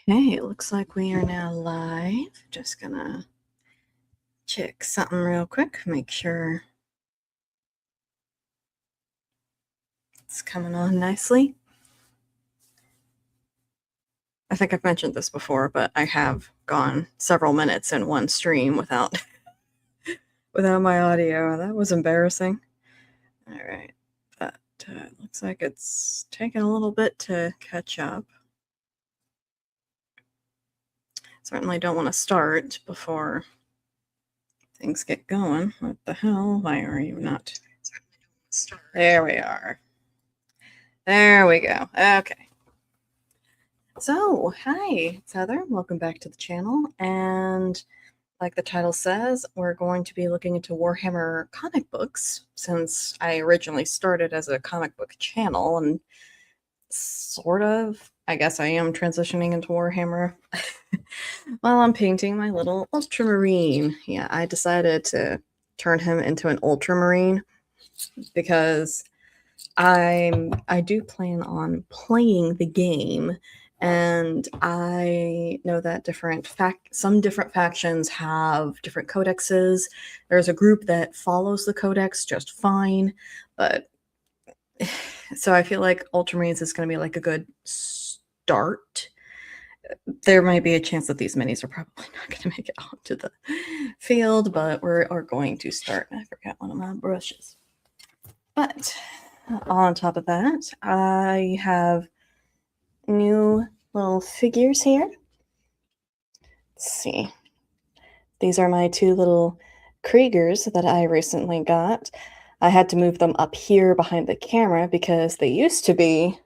Okay, it looks like we are now live. Just gonna check something real quick, make sure it's coming on nicely. I think I've mentioned this before, but I have gone several minutes in one stream without my audio. That was embarrassing. All right, but looks like it's taking a little bit to catch up. Certainly don't want to start before things get going. What the hell? Why are you not? There we are. There we go. Okay. So, hi, it's Heather. Welcome back to the channel. And like the title says, we're going to be looking into Warhammer comic books since I originally started as a comic book channel and sort of, I guess I am transitioning into Warhammer while I'm painting my little Ultramarine. Yeah, I decided to turn him into an Ultramarine because I do plan on playing the game, and I know that some different factions have different codexes. There's a group that follows the codex just fine, but so I feel like Ultramarines is going to be like a good start. There might be a chance that these minis are probably not going to make it onto the field, but we're going to start. I forgot one of my brushes. But on top of that, I have new little figures here. Let's see. These are my two little Kriegers that I recently got. I had to move them up here behind the camera because they used to be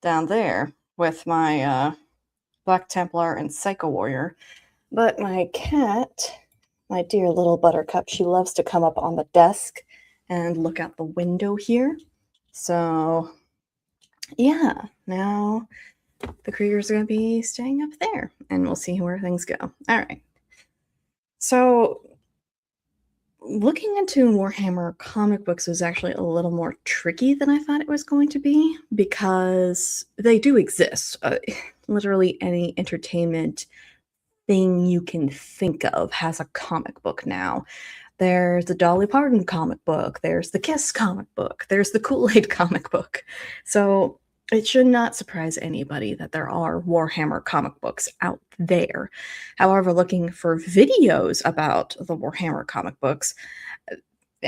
down there with my Black Templar and Psycho Warrior. But my cat, my dear little Buttercup, she loves to come up on the desk and look out the window here. So yeah, now the Kriegers are going to be staying up there, and we'll see where things go. All right. So looking into Warhammer comic books was actually a little more tricky than I thought it was going to be because they do exist. Literally any entertainment thing you can think of has a comic book now. There's the Dolly Parton comic book, there's the Kiss comic book, there's the Kool-Aid comic book. So it should not surprise anybody that there are Warhammer comic books out there. However, looking for videos about the Warhammer comic books,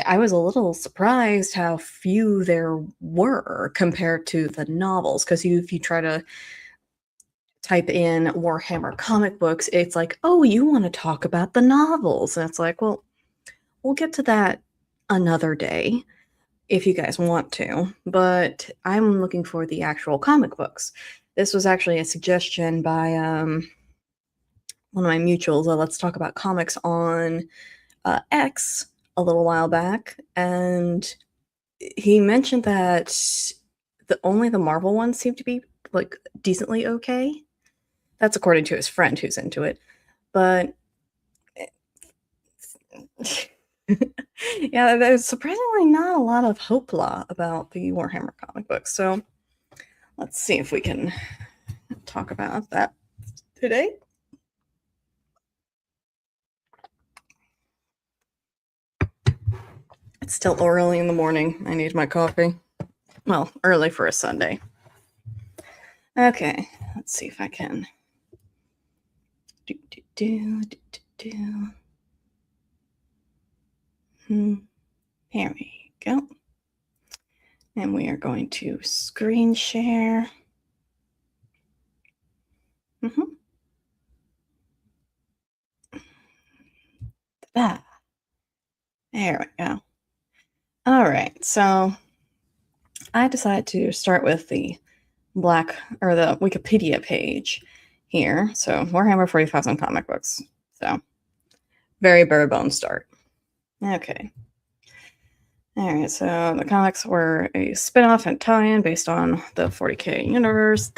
I was a little surprised how few there were compared to the novels, because if you try to type in Warhammer comic books, it's like, oh, you want to talk about the novels. And it's like, well, we'll get to that another day if you guys want to, but I'm looking for the actual comic books. This was actually a suggestion by one of my mutuals. Let's talk about comics on X a little while back, and he mentioned that only the Marvel ones seem to be like decently okay. That's according to his friend who's into it, but yeah, there's surprisingly not a lot of hoopla about the Warhammer comic books. So let's see if we can talk about that today. It's still early in the morning. I need my coffee. Well, early for a Sunday. Okay, let's see if I can. Here we go. And we are going to screen share. Ah, there we go. All right, so I decided to start with the the Wikipedia page here. So Warhammer 40,000 comic books. So very bare bones start. Okay. All right, so the comics were a spin-off and tie-in based on the 40K universe,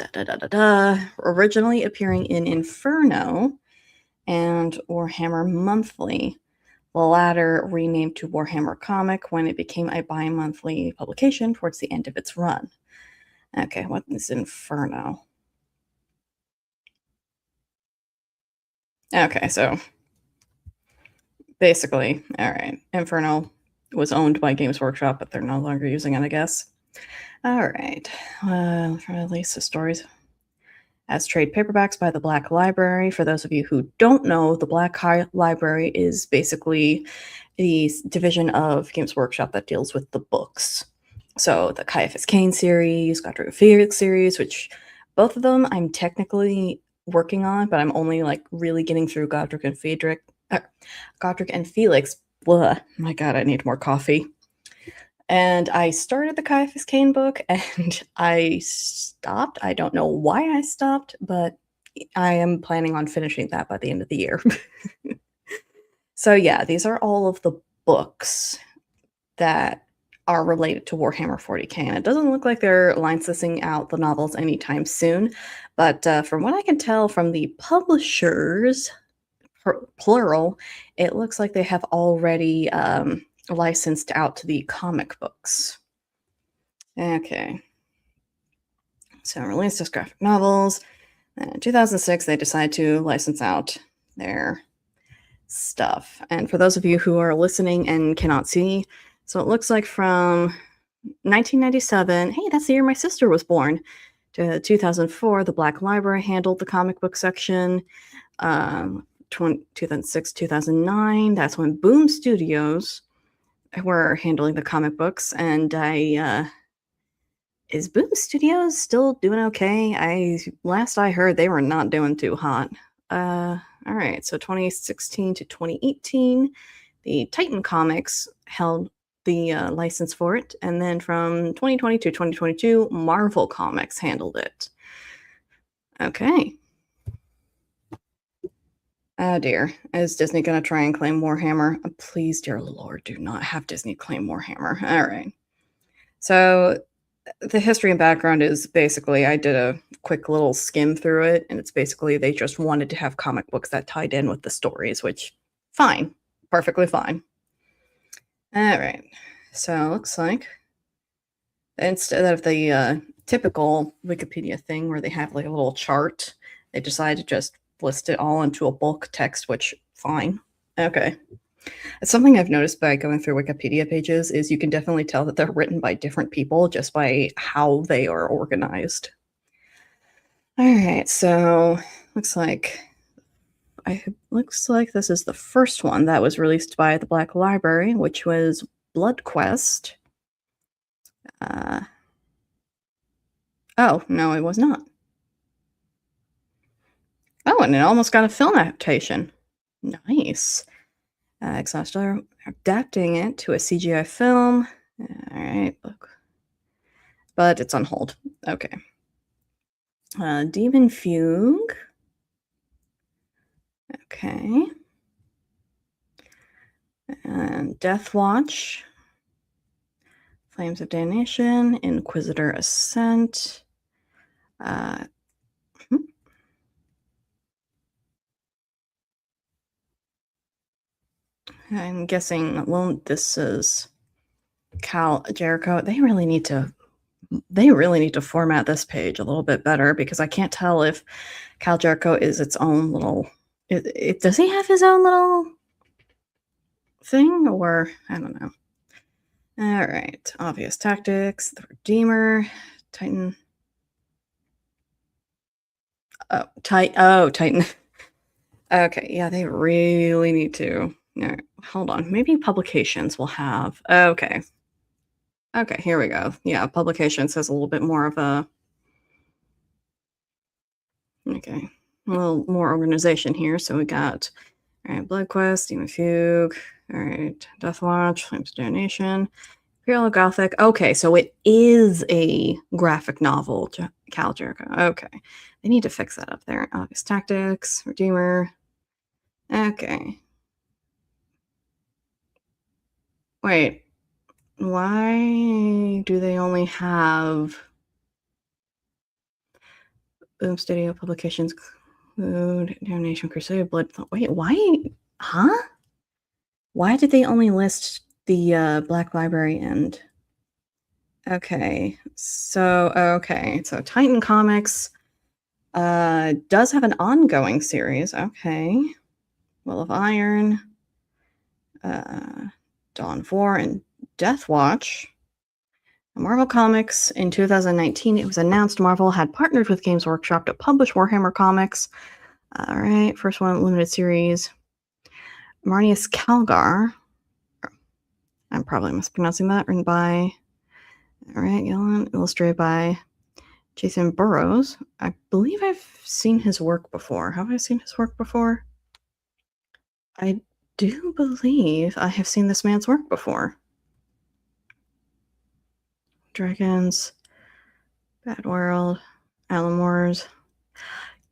originally appearing in Inferno and Warhammer Monthly, the latter renamed to Warhammer Comic when it became a bi-monthly publication towards the end of its run. Okay, what is Inferno? Okay, so basically, all right. Inferno was owned by Games Workshop, but they're no longer using it, I guess. All right. Release the stories as trade paperbacks by the Black Library. For those of you who don't know, the Black Library is basically the division of Games Workshop that deals with the books. So the Caiaphas Cain series, Godric and Felix series, which both of them I'm technically working on, but I'm only like really getting through Godric and Felix. Blah. My God, I need more coffee. And I started the Caiaphas Cain book and I stopped. I don't know why I stopped, but I am planning on finishing that by the end of the year. So yeah, these are all of the books that are related to Warhammer 40k, and it doesn't look like they're licensing out the novels anytime soon. But from what I can tell from the publishers, plural, it looks like they have already licensed out to the comic books. Okay. So released as graphic novels. In 2006, they decided to license out their stuff. And for those of you who are listening and cannot see, so it looks like from 1997, hey, that's the year my sister was born, to 2004, the Black Library handled the comic book section. 2006, 2009, that's when Boom Studios were handling the comic books. And is Boom Studios still doing okay? Last I heard, they were not doing too hot. All right, so 2016 to 2018, the Titan Comics held the license for it, and then from 2020 to 2022, Marvel Comics handled it. Okay. Oh dear, is Disney going to try and claim Warhammer? Please, dear Lord, do not have Disney claim Warhammer. All right. So the history and background is basically, I did a quick little skim through it, and it's basically they just wanted to have comic books that tied in with the stories, which, fine, perfectly fine. All right, so it looks like instead of the typical Wikipedia thing where they have like a little chart, they decided to just list it all into a bulk text, which, fine. Okay. Something I've noticed by going through Wikipedia pages is you can definitely tell that they're written by different people just by how they are organized. All right, so looks like this is the first one that was released by the Black Library, which was Blood Quest. Oh, no, it was not. Oh, and it almost got a film adaptation. Nice. Exhaustor adapting it to a CGI film. All right, look. But it's on hold. Okay. Demon Fugue. Okay. And Death Watch. Flames of Damnation. Inquisitor Ascent. I'm guessing, well, this is Cal Jericho. They really need to format this page a little bit better because I can't tell if Cal Jericho is its own little. Does he have his own little thing, or I don't know. All right, Obvious Tactics, the Redeemer, Titan. Oh, Titan. Okay, yeah, they really need to. No, hold on. Maybe Publications will have. Okay. Okay, here we go. Yeah, Publications has a little bit more of a. Okay, a little more organization here. So we got, all right, Blood Quest, Demon Fugue, all right, Death Watch, Flames of Damnation, Imperial Gothic. Okay, so it is a graphic novel, Cal Jericho. Okay, they need to fix that up there. Obvious Tactics, Redeemer. Okay. Wait, why do they only have Boom Studio Publications? Damnation Crusade, Blood. Wait, why? Huh? Why did they only list the Black Library and? Okay, so Titan Comics does have an ongoing series. Okay, Will of Iron, Dawn 4, and Death Watch. Marvel Comics in 2019, it was announced Marvel had partnered with Games Workshop to publish Warhammer comics. All right, first one, limited series. Marnius Calgar. I'm probably mispronouncing that. Written by, all right, Yellen, illustrated by Jason Burrows. I believe I've seen his work before. Have I seen his work before? I do believe I have seen this man's work before. Dragons, Bad World, Alan Moore's.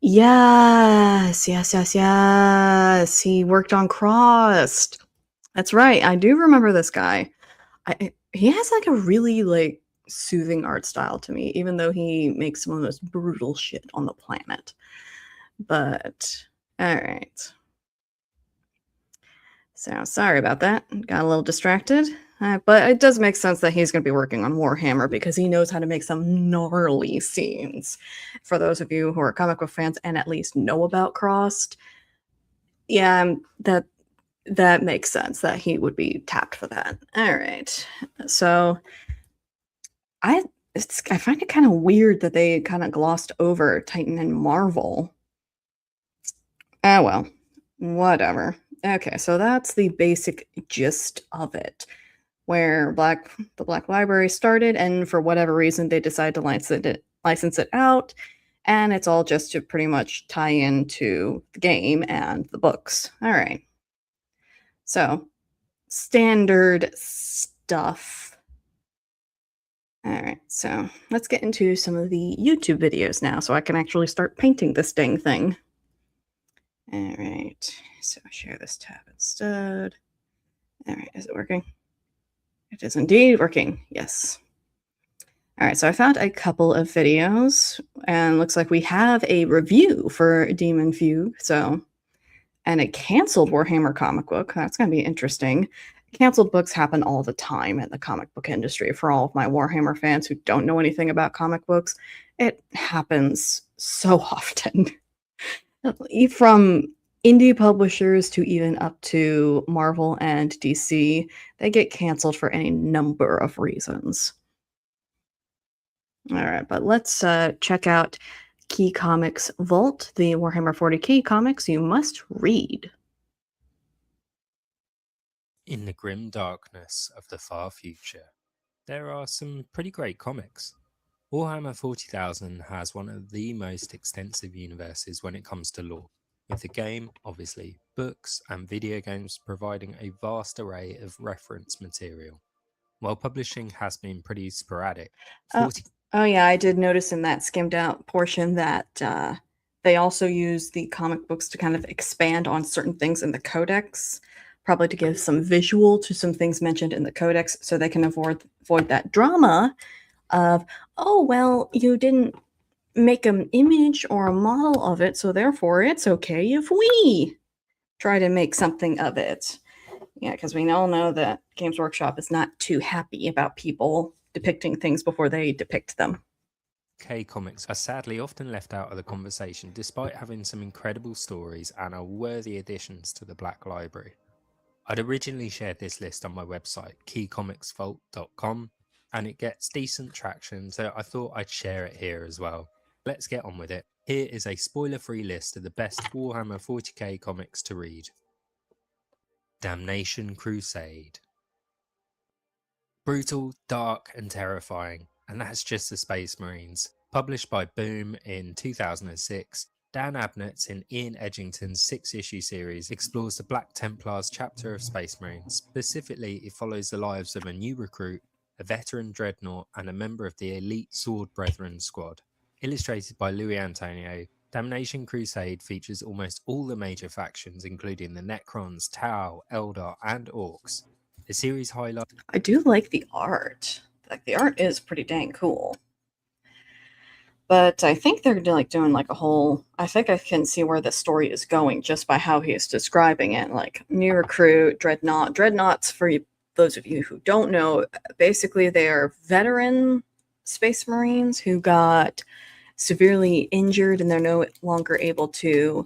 Yes. He worked on Crossed. That's right. I do remember this guy. He has like a really like soothing art style to me, even though he makes some of the most brutal shit on the planet. But all right. So sorry about that. Got a little distracted. But it does make sense that he's going to be working on Warhammer because he knows how to make some gnarly scenes. For those of you who are comic book fans and at least know about Crossed, yeah, that makes sense that he would be tapped for that. All right. So I find it kind of weird that they kind of glossed over Titan and Marvel. Ah, well, whatever. Okay, so that's the basic gist of it, where the Black Library started, and for whatever reason, they decided to license it out, and it's all just to pretty much tie into the game and the books. All right. So, standard stuff. All right, so let's get into some of the YouTube videos now so I can actually start painting this dang thing. All right, so share this tab instead. All right, is it working? It is indeed working, yes. All right, so I found a couple of videos, and looks like we have a review for Demon Fugue, and a canceled Warhammer comic book. That's going to be interesting. Canceled books happen all the time in the comic book industry. For all of my Warhammer fans who don't know anything about comic books, it happens so often. From indie publishers to even up to Marvel and DC, they get canceled for any number of reasons. All right, but let's check out Key Comics Vault, the Warhammer 40k comics you must read. In the grim darkness of the far future, there are some pretty great comics. Warhammer 40,000 has one of the most extensive universes when it comes to lore, with the game, obviously, books and video games providing a vast array of reference material. While publishing has been pretty sporadic, Oh yeah, I did notice in that skimmed out portion that they also use the comic books to kind of expand on certain things in the codex, probably to give some visual to some things mentioned in the codex so they can avoid that drama of, oh, well, you didn't make an image or a model of it, so therefore it's okay if we try to make something of it. Yeah, because we all know that Games Workshop is not too happy about people depicting things before they depict them. Comics are sadly often left out of the conversation despite having some incredible stories and are worthy additions to the Black Library. I'd originally shared this list on my website, keycomicsvault.com, and it gets decent traction, so I thought I'd share it here as well. Let's get on with it. Here is a spoiler-free list of the best Warhammer 40k comics to read. Damnation Crusade. Brutal, dark, and terrifying, and that's just the Space Marines. Published by Boom in 2006, Dan Abnett's in Ian Edgington's 6-issue series explores the Black Templars chapter of Space Marines. Specifically, it follows the lives of a new recruit, a veteran dreadnought, and a member of the elite Sword Brethren squad. Illustrated by Louis Antonio, Damnation Crusade features almost all the major factions, including the Necrons, Tau, Eldar, and Orcs. The series highlights... I do like the art. Like, the art is pretty dang cool. But I think they're doing like a whole... I think I can see where the story is going just by how he is describing it. Like, new recruit, dreadnought. Dreadnoughts, for those of you who don't know, basically they are veteran Space Marines who got severely injured and they're no longer able to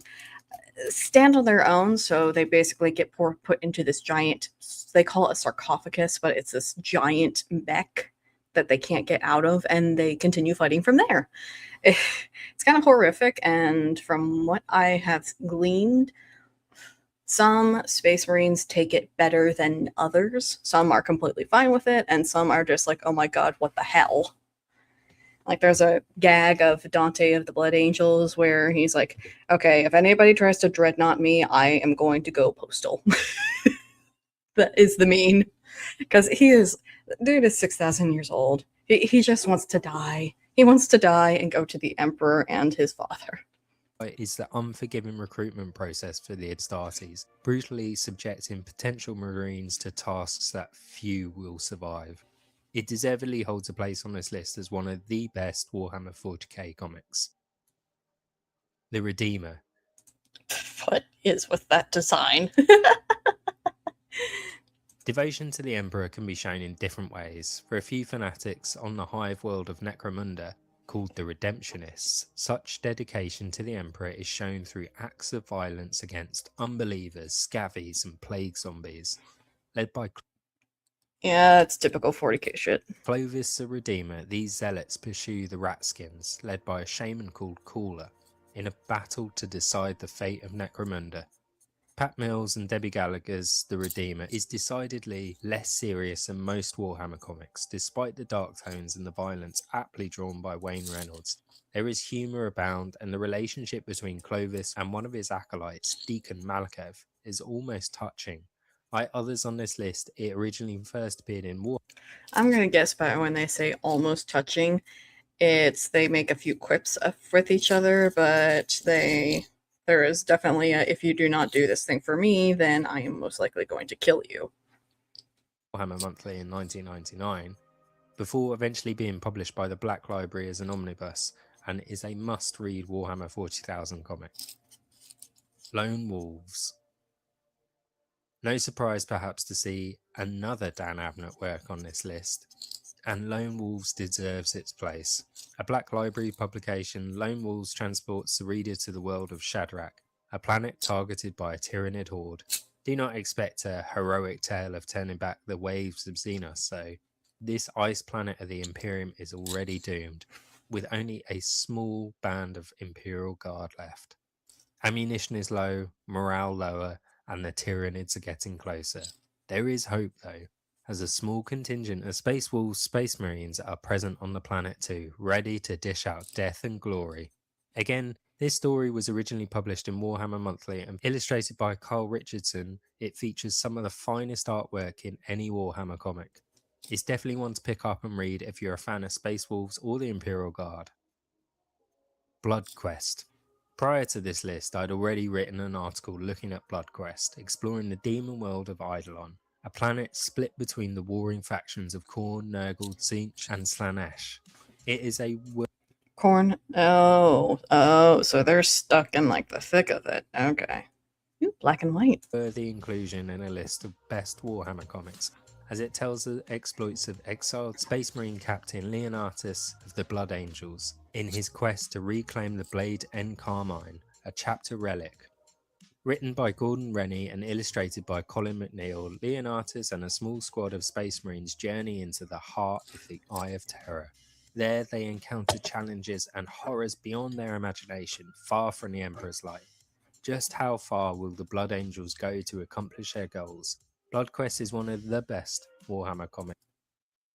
stand on their own. So they basically get put into this giant, they call it a sarcophagus, but it's this giant mech that they can't get out of, and they continue fighting from there. It's kind of horrific, and from what I have gleaned, some Space Marines take it better than others. Some are completely fine with it, and some are just like, oh my god, what the hell? Like, there's a gag of Dante of the Blood Angels where he's like, okay, if anybody tries to dreadnought me, I am going to go postal. That is the meme. Because dude is 6,000 years old. He just wants to die. He wants to die and go to the Emperor and his father. Is the unforgiving recruitment process for the Astartes, brutally subjecting potential Marines to tasks that few will survive. It deservedly holds a place on this list as one of the best Warhammer 40k comics. The Redeemer. What is with that design? Devotion to the Emperor can be shown in different ways. For a few fanatics on the hive world of Necromunda, called the Redemptionists, such dedication to the Emperor is shown through acts of violence against unbelievers, scavies, and plague zombies, led by Yeah, it's typical 40k shit. Clovis the Redeemer. These zealots pursue the Ratskins, led by a shaman called Caller, in a battle to decide the fate of Necromunda. Pat Mills and Debbie Gallagher's The Redeemer is decidedly less serious than most Warhammer comics, despite the dark tones and the violence aptly drawn by Wayne Reynolds. There is humour abound, and the relationship between Clovis and one of his acolytes, Deacon Malakav, is almost touching. Like others on this list, it originally first appeared in War. I'm gonna guess by when they say almost touching, they make a few quips with each other, but there is definitely a, if you do not do this thing for me, then I am most likely going to kill you. Warhammer Monthly in 1999, before eventually being published by the Black Library as an omnibus, and is a must-read Warhammer 40,000 comic. Lone Wolves. No surprise perhaps to see another Dan Abnett work on this list, and Lone Wolves deserves its place. A Black Library publication, Lone Wolves transports the reader to the world of Shadrach, a planet targeted by a tyrannid horde. Do not expect a heroic tale of turning back the waves of Xenos, though. This ice planet of the Imperium is already doomed, with only a small band of Imperial Guard left. Ammunition is low, morale lower, and the Tyranids are getting closer. There is hope, though, as a small contingent of Space Wolves Space Marines are present on the planet too, ready to dish out death and glory. Again, this story was originally published in Warhammer Monthly and illustrated by Carl Richardson. It features some of the finest artwork in any Warhammer comic. It's definitely one to pick up and read if you're a fan of Space Wolves or the Imperial Guard. Blood Quest. Prior to this list, I'd already written an article looking at Blood Quest, exploring the demon world of Eidolon, a planet split between the warring factions of Khorne, Nurgle, Tzeentch, and Slaanesh. It is a Khorne. Oh, so they're stuck in like the thick of it. Okay. Ooh, black and white. worthy inclusion in a list of best Warhammer comics, as it tells the exploits of exiled Space Marine Captain Leonatus of the Blood Angels in his quest to reclaim the Blade En Carmine, a chapter relic. Written by Gordon Rennie and illustrated by Colin McNeil, Leonatus and a small squad of Space Marines journey into the heart of the Eye of Terror. There they encounter challenges and horrors beyond their imagination, far from the Emperor's light. Just how far will the Blood Angels go to accomplish their goals? Blood Quest is one of the best Warhammer comics.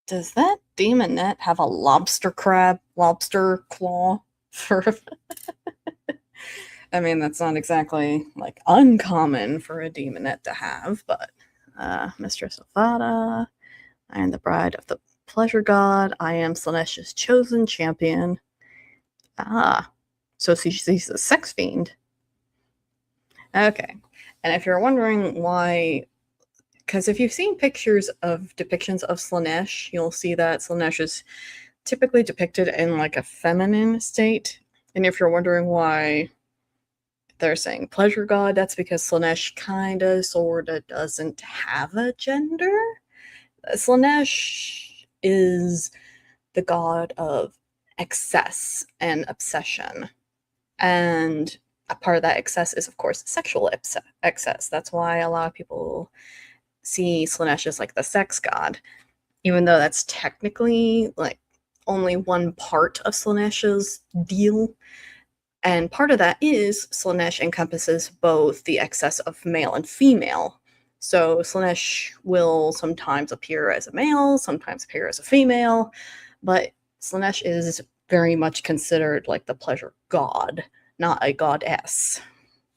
Does that demonette have a lobster claw for? I mean, that's not exactly like uncommon for a demonette to have, but Mistress Avada, I am the bride of the pleasure god. I am Slaanesh's chosen champion. So she's a sex fiend. Okay, and if you're wondering why, because if you've seen pictures of depictions of Slaanesh, you'll see that Slaanesh is typically depicted in like a feminine state. And if you're wondering why they're saying pleasure god, that's because Slaanesh kinda, sorta doesn't have a gender. Slaanesh is the god of excess and obsession. And a part of that excess is, of course, sexual excess. That's why a lot of people see Slanesh as like the sex god, even though that's technically like only one part of Slanesh's deal. And part of that is Slanesh encompasses both the excess of male and female. So Slanesh will sometimes appear as a male, sometimes appear as a female, but Slanesh is very much considered like the pleasure god, not a goddess.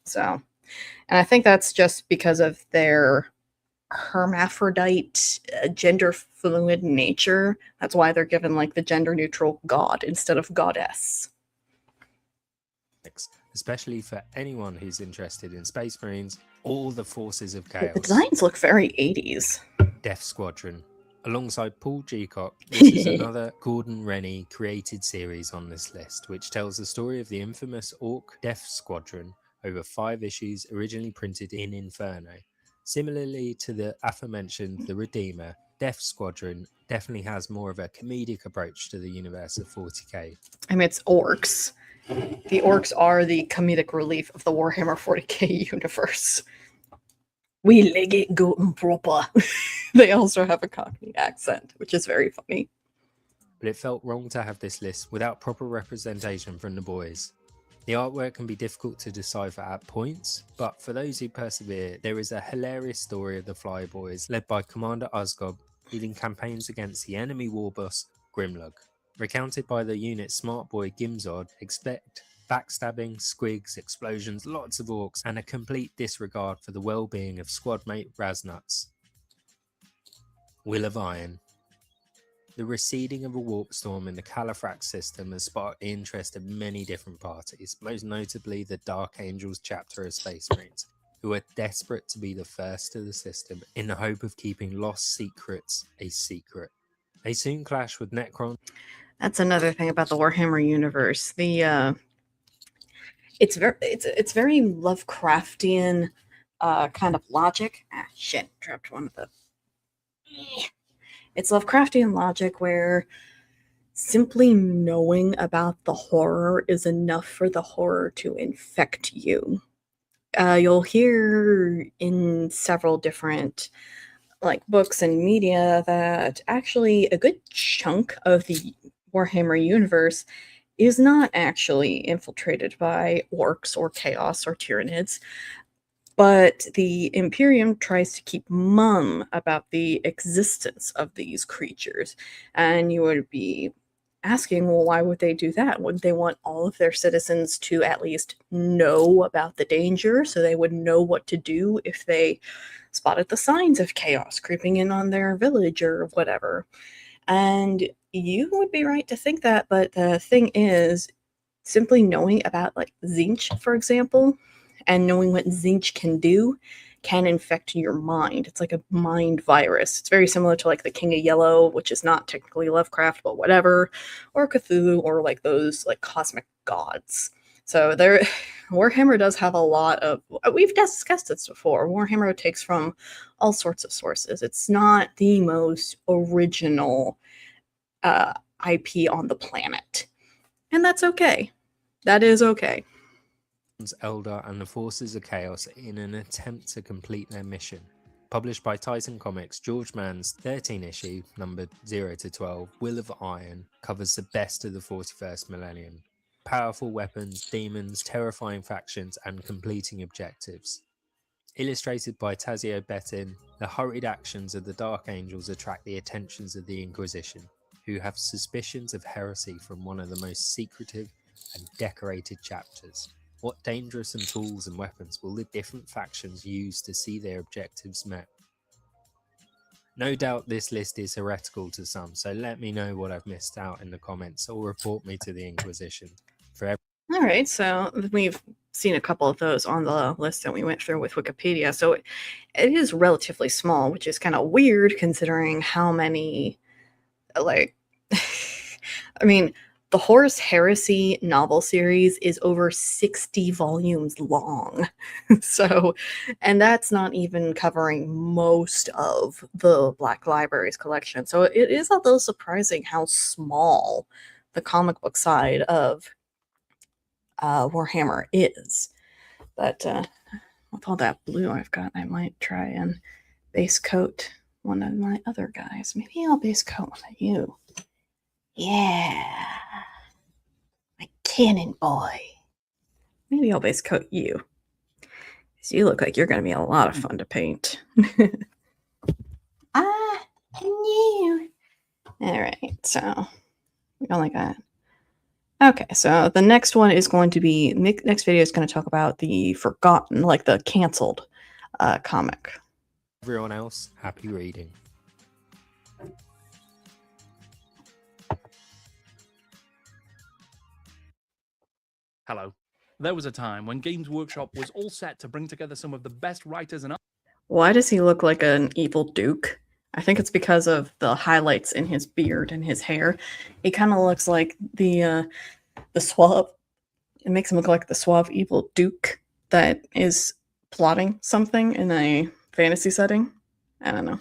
So, and I think that's just because of their hermaphrodite, gender fluid nature. That's why they're given like the gender neutral god instead of goddess. Especially for anyone who's interested in Space Marines or the Forces of Chaos. The designs look very 80s. Death Squadron. Alongside Paul Geacock, this is another Gordon Rennie created series on this list, which tells the story of the infamous Orc Death Squadron over 5 issues originally printed in Inferno. Similarly to the aforementioned The Redeemer, Death Squadron definitely has more of a comedic approach to the universe of 40k. I mean, it's orcs. The orcs are the comedic relief of the Warhammer 40k universe. We leg it good and proper. They also have a Cockney accent, which is very funny. But it felt wrong to have this list without proper representation from the boys. The artwork can be difficult to decipher at points, but for those who persevere, there is a hilarious story of the Flyboys led by Commander Usgob leading campaigns against the enemy war boss Grimlug. Recounted by the unit's smart boy Gimzod, expect backstabbing, squigs, explosions, lots of orcs, and a complete disregard for the well-being of squadmate Raznuts. Will of Iron. The receding of a warp storm in the Califrax system has sparked the interest of many different parties, most notably the Dark Angels chapter of Space Marines, who are desperate to be the first to the system in the hope of keeping lost secrets a secret. They soon clash with Necron. That's another thing about the Warhammer universe. It's very Lovecraftian kind of logic. Ah, shit, dropped one of the. It's Lovecraftian logic where simply knowing about the horror is enough for the horror to infect you. You'll hear in several different like books and media that actually a good chunk of the Warhammer universe is not actually infiltrated by orcs or chaos or tyrannids, but the Imperium tries to keep mum about the existence of these creatures. And you would be asking, well, why would they do that? Wouldn't they want all of their citizens to at least know about the danger so they would know what to do if they spotted the signs of chaos creeping in on their village or whatever? And you would be right to think that, but the thing is, simply knowing about like Tzeentch, for example, and knowing what Tzeentch can do can infect your mind. It's like a mind virus. It's very similar to like the King of Yellow, which is not technically Lovecraft, but whatever, or Cthulhu, or like those like cosmic gods. So there, Warhammer does have a lot of. We've discussed this before. Warhammer takes from all sorts of sources. It's not the most original IP on the planet, and that's okay. That is okay. Eldar and the Forces of Chaos in an attempt to complete their mission. Published by Titan Comics, George Mann's 13 issue, numbered 0 to 12, Will of Iron, covers the best of the 41st millennium. Powerful weapons, demons, terrifying factions, and completing objectives. Illustrated by Tazio Bettin, the hurried actions of the Dark Angels attract the attentions of the Inquisition, who have suspicions of heresy from one of the most secretive and decorated chapters. What dangerous and tools and weapons will the different factions use to see their objectives met? No doubt this list is heretical to some, so let me know what I've missed out in the comments or report me to the Inquisition. All right, so we've seen a couple of those on the list that we went through with Wikipedia. So it is relatively small, which is kind of weird considering how many, like, I mean, the Horus Heresy novel series is over 60 volumes long. So, and that's not even covering most of the Black Library's collection. So it is a little surprising how small the comic book side of Warhammer is. But with all that blue I've got, I might try and base coat one of my other guys. Maybe I'll base coat one of you. Yeah. My cannon boy. Maybe I'll base coat you. Because you look like you're going to be a lot of fun to paint. I knew. Alright, so we only got... Okay, so the next one is going to be... Next video is going to talk about the forgotten, like the canceled comic. Everyone else, happy reading. Hello. There was a time when Games Workshop was all set to bring together some of the best writers and... Why does he look like an evil duke? I think it's because of the highlights in his beard and his hair. He kind of looks like the suave. It makes him look like the suave evil duke that is plotting something in a fantasy setting. I don't know.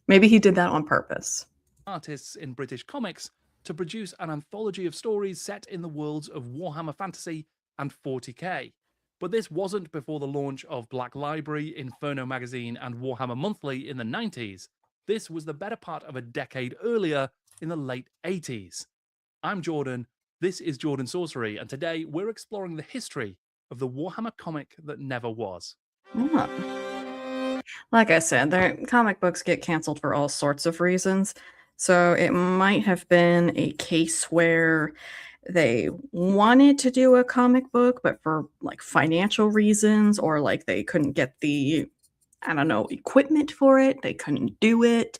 Maybe he did that on purpose. Artists in British comics to produce an anthology of stories set in the worlds of Warhammer Fantasy and 40k. But this wasn't before the launch of Black Library, Inferno magazine, and Warhammer Monthly in the 90s. This was the better part of a decade earlier, in the late 80s. I'm Jordan, this is Jordan Sorcery, and today we're exploring the history of the Warhammer comic that never was. Oh. Like I said, comic books get canceled for all sorts of reasons. So it might have been a case where they wanted to do a comic book, but for like financial reasons, or like they couldn't get the, I don't know, equipment for it. They couldn't do it.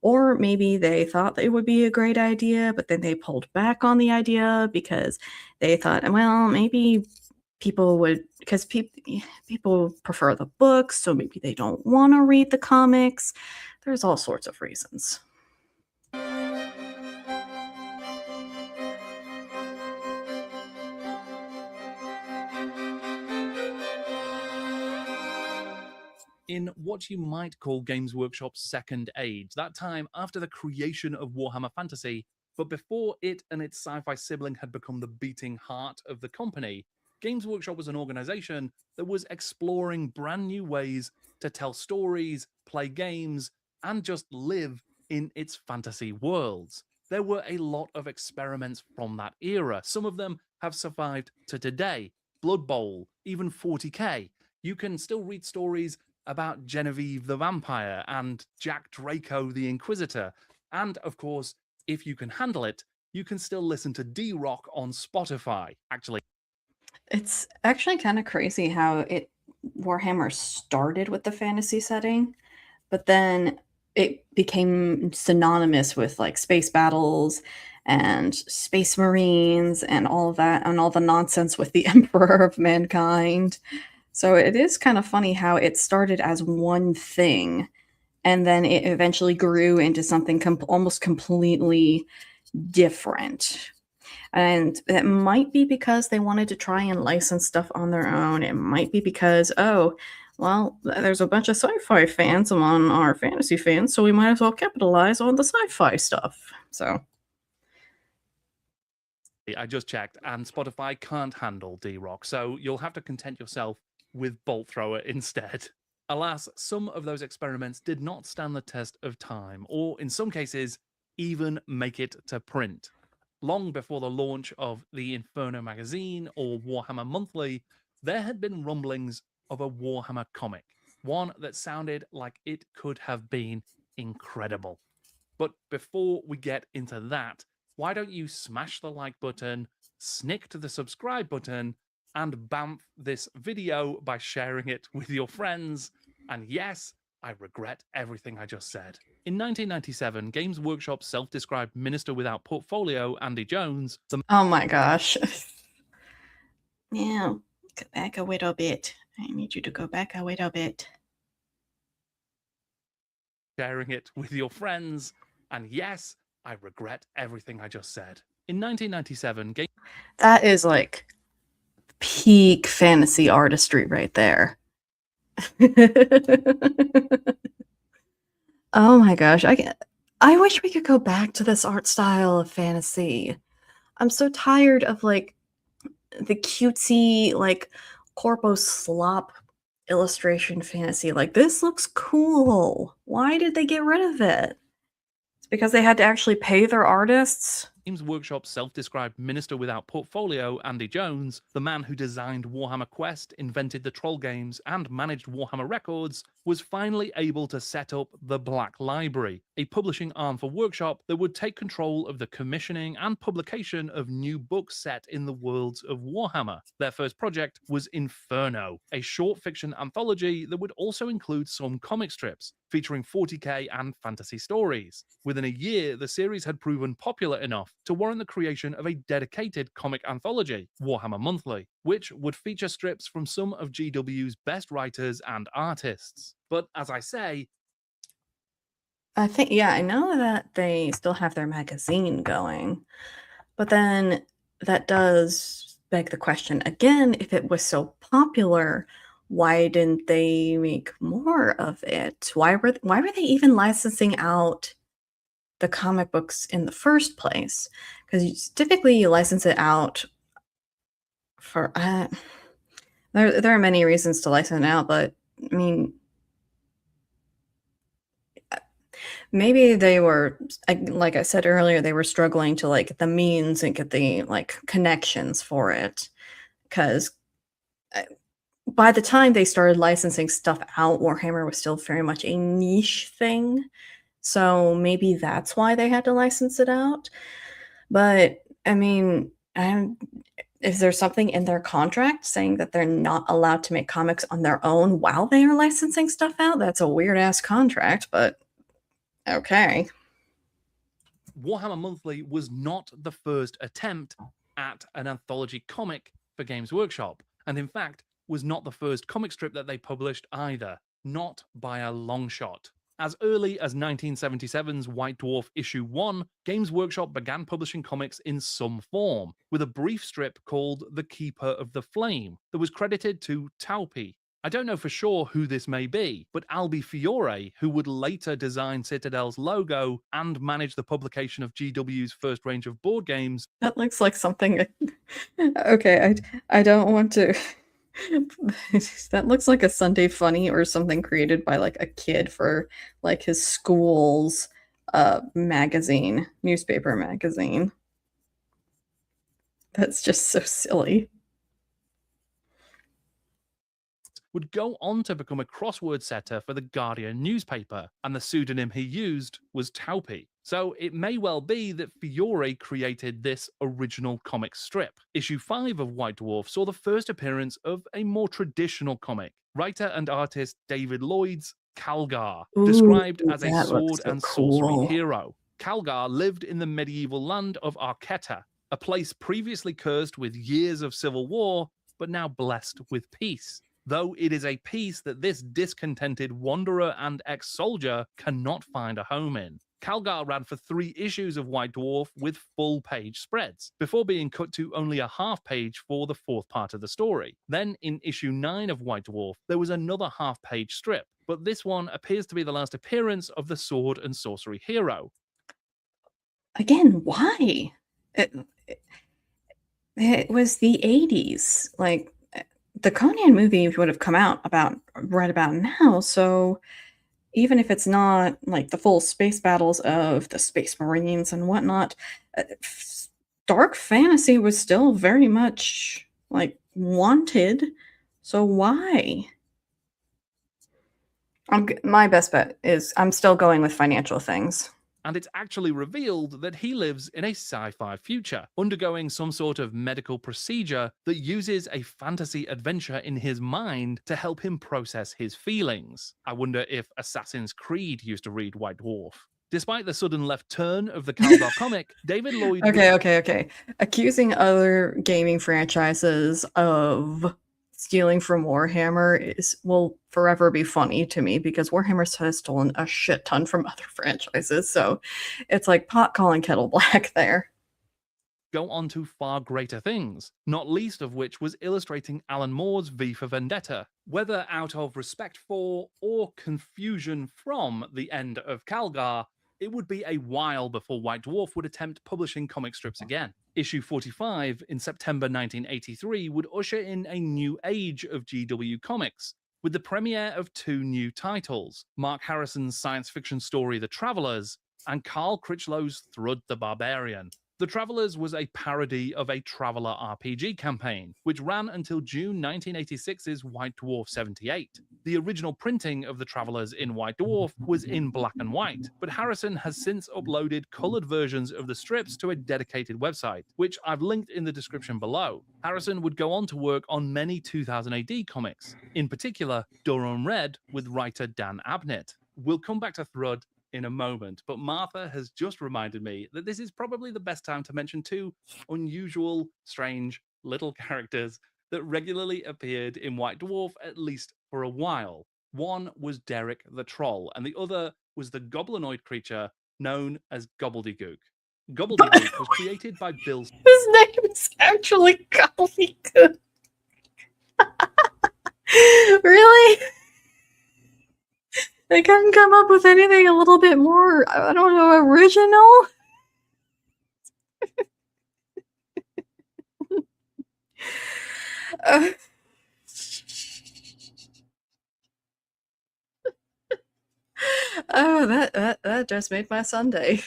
Or maybe they thought it would be a great idea, but then they pulled back on the idea because they thought, well, maybe people would, because people prefer the books, so maybe they don't want to read the comics. There's all sorts of reasons. In what you might call Games Workshop's second age, that time after the creation of Warhammer Fantasy, but before it and its sci-fi sibling had become the beating heart of the company, Games Workshop was an organization that was exploring brand new ways to tell stories, play games, and just live in its fantasy worlds. There were a lot of experiments from that era. Some of them have survived to today. Blood Bowl, even 40k. You can still read stories about Genevieve the Vampire and Jack Draco the Inquisitor. And of course, if you can handle it, you can still listen to D-Rock on Spotify. It's actually kind of crazy how Warhammer started with the fantasy setting, but then it became synonymous with like space battles and space marines and all of that, and all the nonsense with the Emperor of Mankind. So it is kind of funny how it started as one thing, and then it eventually grew into something almost completely different. And that might be because they wanted to try and license stuff on their own. It might be because, oh, well, there's a bunch of sci-fi fans among our fantasy fans, so we might as well capitalize on the sci-fi stuff. So I just checked, and Spotify can't handle D-Rock, so you'll have to content yourself with Bolt Thrower instead. Alas, some of those experiments did not stand the test of time, or in some cases, even make it to print. Long before the launch of the Inferno magazine or Warhammer Monthly, there had been rumblings of a Warhammer comic, one that sounded like it could have been incredible. But before we get into that, why don't you smash the like button, snick to the subscribe button, and bamf this video by sharing it with your friends. And yes, I regret everything I just said. In 1997, Games Workshop's self-described minister without portfolio, Andy Jones... Oh my gosh. Yeah, go back a little bit. I need you to go back a little bit. Sharing it with your friends. And yes, I regret everything I just said. In 1997, That is like peak fantasy artistry right there. Oh my gosh, I wish we could go back to this art style of fantasy. I'm so tired of like the cutesy, like, corpo slop illustration fantasy. Like, this looks cool. Why did they get rid of it? It's because they had to actually pay their artists? Games Workshop's self-described minister without portfolio, Andy Jones, the man who designed Warhammer Quest, invented the Troll games, and managed Warhammer Records, was finally able to set up the Black Library, a publishing arm for Workshop that would take control of the commissioning and publication of new books set in the worlds of Warhammer. Their first project was Inferno, a short fiction anthology that would also include some comic strips, featuring 40k and fantasy stories. Within a year, the series had proven popular enough to warrant the creation of a dedicated comic anthology, Warhammer Monthly, which would feature strips from some of GW's best writers and artists. But as I say, I think, yeah, I know that they still have their magazine going, but then that does beg the question again, if it was so popular, why didn't they make more of it? Why were they even licensing out the comic books in the first place? Because typically you license it out for there are many reasons to license it out, but I mean, maybe they were, like I said earlier, they were struggling to like get the means and get the like connections for it. Because by the time they started licensing stuff out, Warhammer was still very much a niche thing. So maybe that's why they had to license it out. But I mean, is there something in their contract saying that they're not allowed to make comics on their own while they are licensing stuff out? That's a weird ass contract, but okay. Warhammer Monthly was not the first attempt at an anthology comic for Games Workshop, and in fact was not the first comic strip that they published either, not by a long shot. As early as 1977's White Dwarf issue 1, Games Workshop began publishing comics in some form, with a brief strip called The Keeper of the Flame that was credited to Taupi. I don't know for sure who this may be, but Albi Fiore, who would later design Citadel's logo and manage the publication of GW's first range of board games. That looks like something. Okay, I don't want to. That looks like a Sunday Funny or something created by like a kid for like his school's newspaper magazine. That's just so silly. Would go on to become a crossword setter for the Guardian newspaper, and the pseudonym he used was Taupi. So it may well be that Fiore created this original comic strip. Issue 5 of White Dwarf saw the first appearance of a more traditional comic. Writer and artist David Lloyd's Calgar, described as a sword and sorcery hero. Calgar lived in the medieval land of Arquetta, a place previously cursed with years of civil war, but now blessed with peace. Though it is a peace that this discontented wanderer and ex-soldier cannot find a home in. Calgar ran for 3 issues of White Dwarf with full-page spreads, before being cut to only a half-page for the 4th part of the story. Then, in issue 9 of White Dwarf, there was another half-page strip, but this one appears to be the last appearance of the sword and sorcery hero. Again, why? It was the 80s. Like, the Conan movie would have come out right about now, so even if it's not like the full space battles of the Space Marines and whatnot, dark fantasy was still very much like wanted. So why? My best bet is I'm still going with financial things. And it's actually revealed that he lives in a sci-fi future, undergoing some sort of medical procedure that uses a fantasy adventure in his mind to help him process his feelings. I wonder if Assassin's Creed used to read White Dwarf. Despite the sudden left turn of the Calgar comic, David Lloyd... Okay. Accusing other gaming franchises of stealing from Warhammer will forever be funny to me, because Warhammer has stolen a shit ton from other franchises, so it's like pot calling kettle black there. Go on to far greater things, not least of which was illustrating Alan Moore's V for Vendetta. Whether out of respect for or confusion from the end of Calgar, It would be a while before White Dwarf would attempt publishing comic strips again. Issue 45 in September 1983 would usher in a new age of GW comics, with the premiere of 2 new titles, Mark Harrison's science fiction story The Travelers and Carl Critchlow's Thrud the Barbarian. The Travelers was a parody of a Traveller RPG campaign, which ran until June 1986's White Dwarf 78. The original printing of The Travelers in White Dwarf was in black and white, but Harrison has since uploaded coloured versions of the strips to a dedicated website, which I've linked in the description below. Harrison would go on to work on many 2000 AD comics, in particular Durham Red with writer Dan Abnett. We'll come back to Thrud in a moment, but Martha has just reminded me that this is probably the best time to mention 2 unusual, strange little characters that regularly appeared in White Dwarf, at least for a while. One was Derek the Troll, and the other was the goblinoid creature known as Gobbledygook. Gobbledygook was created by Bill. His name is actually Gobbledygook. Really? They couldn't come up with anything a little bit more, I don't know, original? Oh, that just made my Sunday.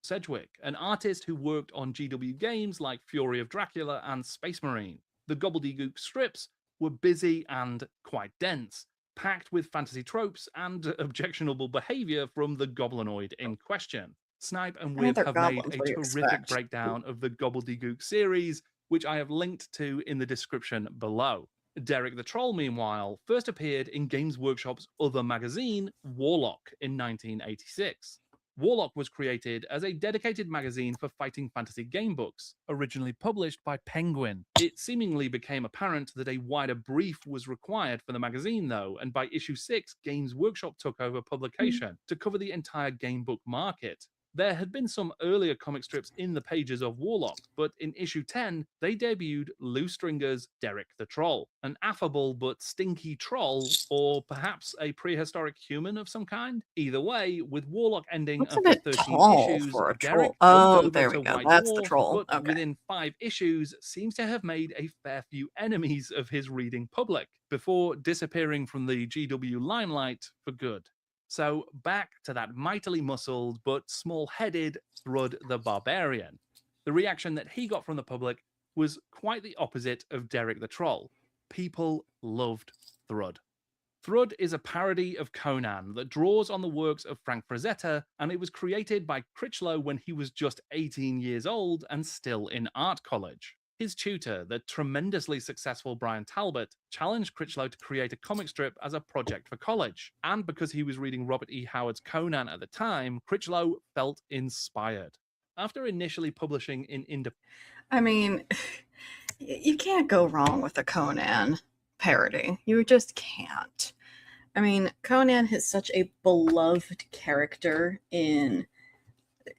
Sedgwick, an artist who worked on GW games like Fury of Dracula and Space Marine. The Gobbledygook strips were busy and quite dense, packed with fantasy tropes and objectionable behavior from the goblinoid in question. Snipe and Wib have made a terrific breakdown of the Gobbledygook series, which I have linked to in the description below. Derek the Troll, meanwhile, first appeared in Games Workshop's other magazine, Warlock, in 1986. Warlock was created as a dedicated magazine for fighting fantasy game books, originally published by Penguin. It seemingly became apparent that a wider brief was required for the magazine, though, and by issue 6, Games Workshop took over publication to cover the entire game book market. There had been some earlier comic strips in the pages of Warlock, but in issue 10, they debuted Lou Stringer's Derek the Troll, an affable but stinky troll, or perhaps a prehistoric human of some kind. Either way, with Warlock ending after 13 issues, Derek jumped over to White Dwarf, but within 5 issues, seems to have made a fair few enemies of his reading public, before disappearing from the GW limelight for good. So back to that mightily muscled but small-headed Thrud the Barbarian. The reaction that he got from the public was quite the opposite of Derek the Troll. People loved Thrud. Thrud is a parody of Conan that draws on the works of Frank Frazetta, and it was created by Critchlow when he was just 18 years old and still in art college. His tutor, the tremendously successful Brian Talbot, challenged Critchlow to create a comic strip as a project for college. And because he was reading Robert E. Howard's Conan at the time, Critchlow felt inspired. After initially publishing in I mean, you can't go wrong with a Conan parody. You just can't. I mean, Conan is such a beloved character in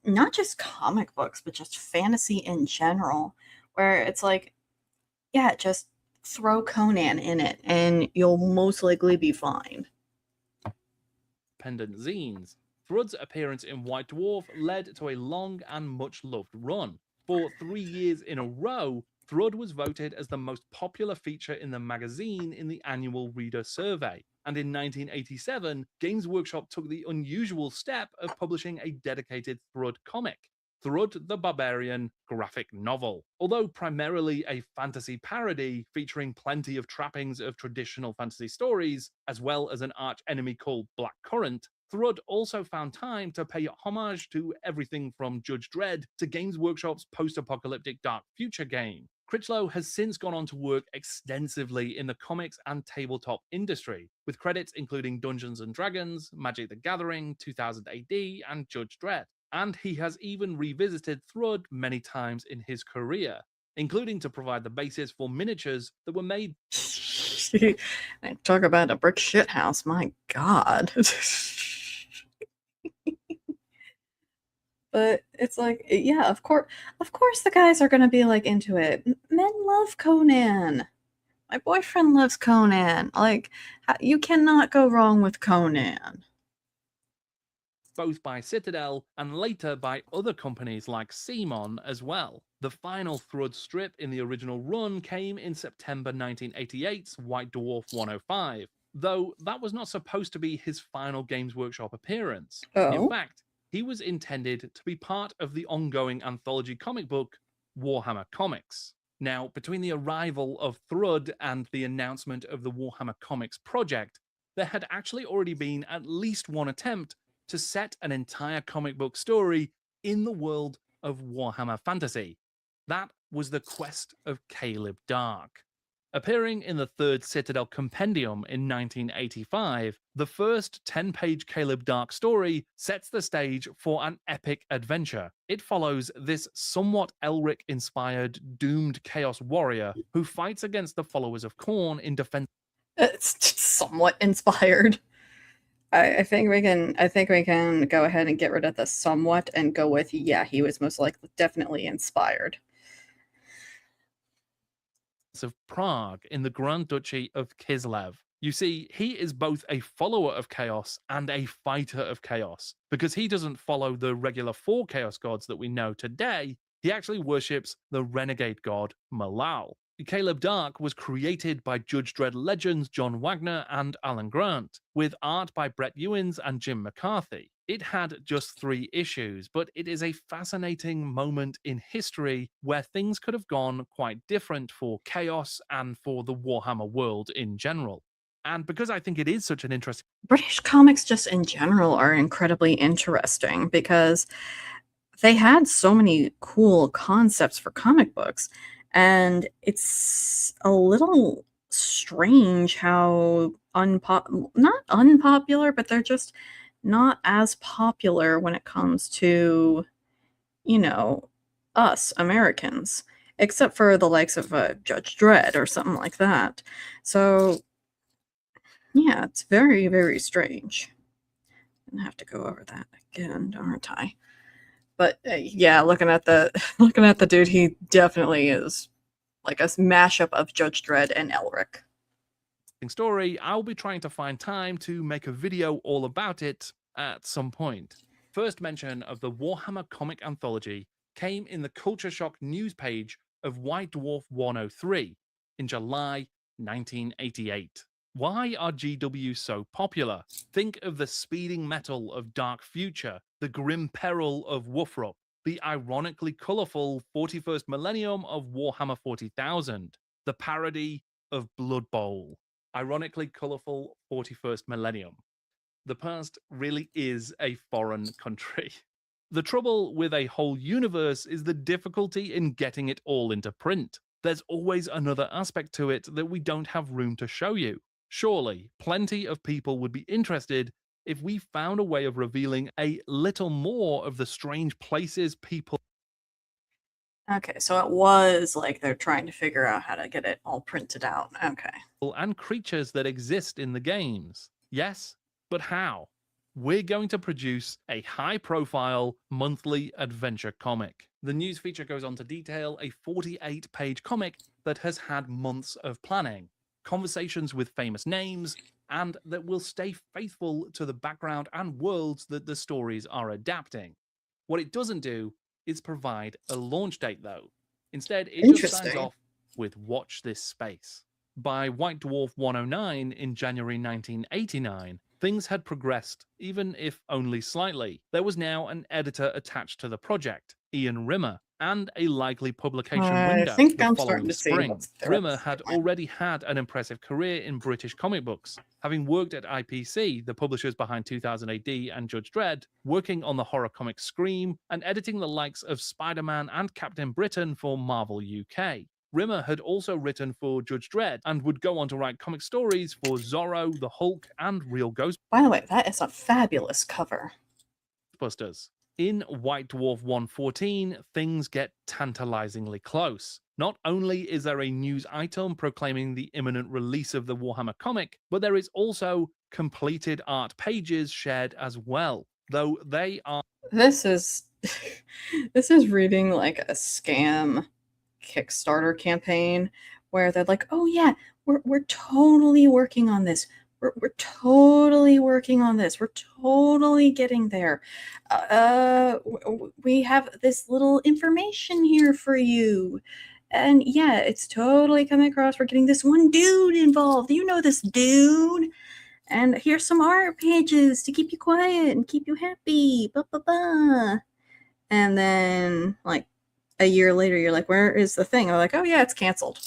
not just comic books, but just fantasy in general. Where it's like, yeah, just throw Conan in it and you'll most likely be fine. Pendant zines. Thrud's appearance in White Dwarf led to a long and much-loved run. For 3 years in a row, Thrud was voted as the most popular feature in the magazine in the annual reader survey. And in 1987, Games Workshop took the unusual step of publishing a dedicated Thrud comic, Thrud the Barbarian graphic novel. Although primarily a fantasy parody featuring plenty of trappings of traditional fantasy stories, as well as an arch enemy called Black Current, Thrud also found time to pay homage to everything from Judge Dredd to Games Workshop's post-apocalyptic Dark Future game. Critchlow has since gone on to work extensively in the comics and tabletop industry, with credits including Dungeons & Dragons, Magic the Gathering, 2000 AD, and Judge Dredd. And he has even revisited Thrud many times in his career, including to provide the basis for miniatures that were made. Talk about a brick shithouse, my God. But it's like, yeah, of course the guys are gonna be like into it. Men love Conan. My boyfriend loves Conan. Like, you cannot go wrong with Conan. both by Citadel and later by other companies like Simon as well. The final Thrud strip in the original run came in September 1988's White Dwarf 105, though that was not supposed to be his final Games Workshop appearance. In Oh. fact, he was intended to be part of the ongoing anthology comic book Warhammer Comics. Now, between the arrival of Thrud and the announcement of the Warhammer Comics project, there had actually already been at least one attempt to set an entire comic book story in the world of Warhammer Fantasy. That was the Quest of Caleb Dark. Appearing in the third Citadel Compendium in 1985, the first 10-page Caleb Dark story sets the stage for an epic adventure. It follows this somewhat Elric-inspired doomed Chaos warrior who fights against the followers of Khorne in defense. It's somewhat inspired. I think we can go ahead and get rid of the somewhat and go with, yeah, he was most likely definitely inspired. Of Prague in the Grand Duchy of Kislev. You see, he is both a follower of Chaos and a fighter of Chaos, because he doesn't follow the regular 4 Chaos gods that we know today. He actually worships the renegade god Malal. Caleb Dark was created by Judge Dredd legends John Wagner and Alan Grant, with art by Brett Ewins and Jim McCarthy. It had just 3 issues, but it is a fascinating moment in history where things could have gone quite different for Chaos and for the Warhammer world in general. And because I think it is such an interesting... British comics just in general are incredibly interesting because they had so many cool concepts for comic books. And it's a little strange how not unpopular, but they're just not as popular when it comes to, you know, us Americans, except for the likes of Judge Dredd or something like that. So, yeah, it's very, very strange. I'm gonna have to go over that again, aren't I? But yeah, looking at the dude, he definitely is like a mashup of Judge Dredd and Elric. Story. I'll be trying to find time to make a video all about it at some point. First mention of the Warhammer comic anthology came in the Culture Shock news page of White Dwarf 103 in July 1988. Why are GW so popular? Think of the speeding metal of Dark Future, the grim peril of Woofrup, the ironically colourful 41st Millennium of Warhammer 40,000, the parody of Blood Bowl. Ironically colourful 41st Millennium. The past really is a foreign country. The trouble with a whole universe is the difficulty in getting it all into print. There's always another aspect to it that we don't have room to show you. Surely, plenty of people would be interested if we found a way of revealing a little more of the strange places people... Okay, so it was like they're trying to figure out how to get it all printed out. Okay. And creatures that exist in the games. Yes, but how? We're going to produce a high-profile monthly adventure comic. The news feature goes on to detail a 48-page comic that has had months of planning, conversations with famous names, and that will stay faithful to the background and worlds that the stories are adapting. What it doesn't do is provide a launch date, though. Instead, it just signs off with "Watch this space." By White Dwarf 109 in January 1989, things had progressed, even if only slightly. There was now an editor attached to the project, Ian Rimmer, and a likely publication window. I think the I'm following starting to spring. see Rimmer had already had an impressive career in British comic books, having worked at IPC, the publishers behind 2000 AD and Judge Dredd, working on the horror comic Scream, and editing the likes of Spider-Man and Captain Britain for Marvel UK. Rimmer had also written for Judge Dredd and would go on to write comic stories for Zorro, the Hulk, and Real Ghostbusters. By the way, that is a fabulous cover. In White Dwarf 114, things get tantalizingly close. Not only is there a news item proclaiming the imminent release of the Warhammer comic, but there is also completed art pages shared as well, though they are... This is this is reading like a scam Kickstarter campaign where they're like, "Oh yeah, we're totally working on this. We're totally working on this. We're totally getting there. We have this little information here for you. And yeah, it's totally coming across. We're getting this one dude involved. You know this dude. And here's some art pages to keep you quiet and keep you happy. Blah, blah, blah. And then, like, a year later, you're like, where is the thing? I'm like, oh, yeah, it's canceled.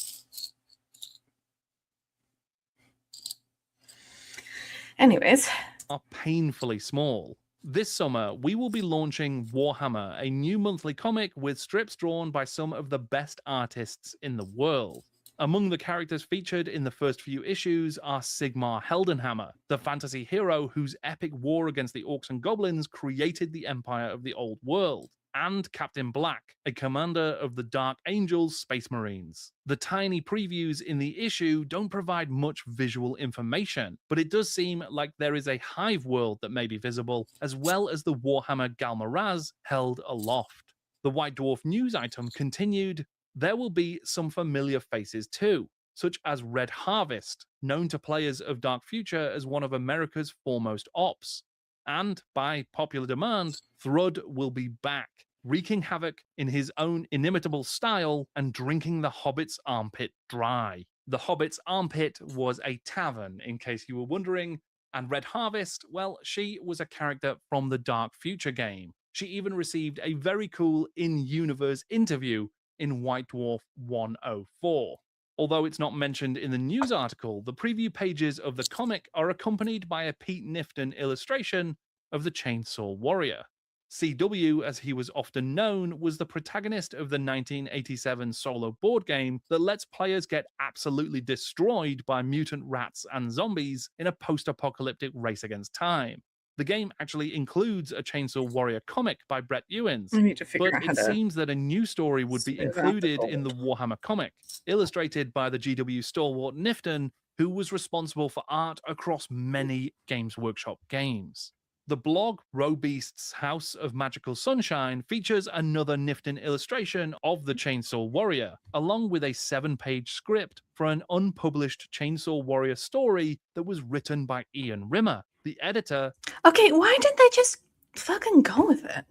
Anyways. Are painfully small. This summer, we will be launching Warhammer, a new monthly comic with strips drawn by some of the best artists in the world. Among the characters featured in the first few issues are Sigmar Heldenhammer, the fantasy hero whose epic war against the orcs and goblins created the Empire of the Old World, and Captain Black, a commander of the Dark Angels Space Marines. The tiny previews in the issue don't provide much visual information, but it does seem like there is a hive world that may be visible, as well as the Warhammer Galmaraz held aloft. The White Dwarf news item continued, there will be some familiar faces too, such as Red Harvest, known to players of Dark Future as one of America's foremost ops. And, by popular demand, Thrud will be back, wreaking havoc in his own inimitable style and drinking the Hobbit's armpit dry. The Hobbit's armpit was a tavern, in case you were wondering, and Red Harvest, well, she was a character from the Dark Future game. She even received a very cool in-universe interview in White Dwarf 104. Although it's not mentioned in the news article, the preview pages of the comic are accompanied by a Pete Nifton illustration of the Chainsaw Warrior. CW, as he was often known, was the protagonist of the 1987 solo board game that lets players get absolutely destroyed by mutant rats and zombies in a post-apocalyptic race against time. The game actually includes a Chainsaw Warrior comic by Brett Ewins, I need to figure but out how it to seems that a new story would be smooth out the included gold. in the Warhammer comic, illustrated by the GW stalwart Nifton, who was responsible for art across many Games Workshop games. The blog Robeast's House of Magical Sunshine features another Nifton illustration of the Chainsaw Warrior, along with a 7-page script for an unpublished Chainsaw Warrior story that was written by Ian Rimmer, the editor. Okay, why didn't they just fucking go with it?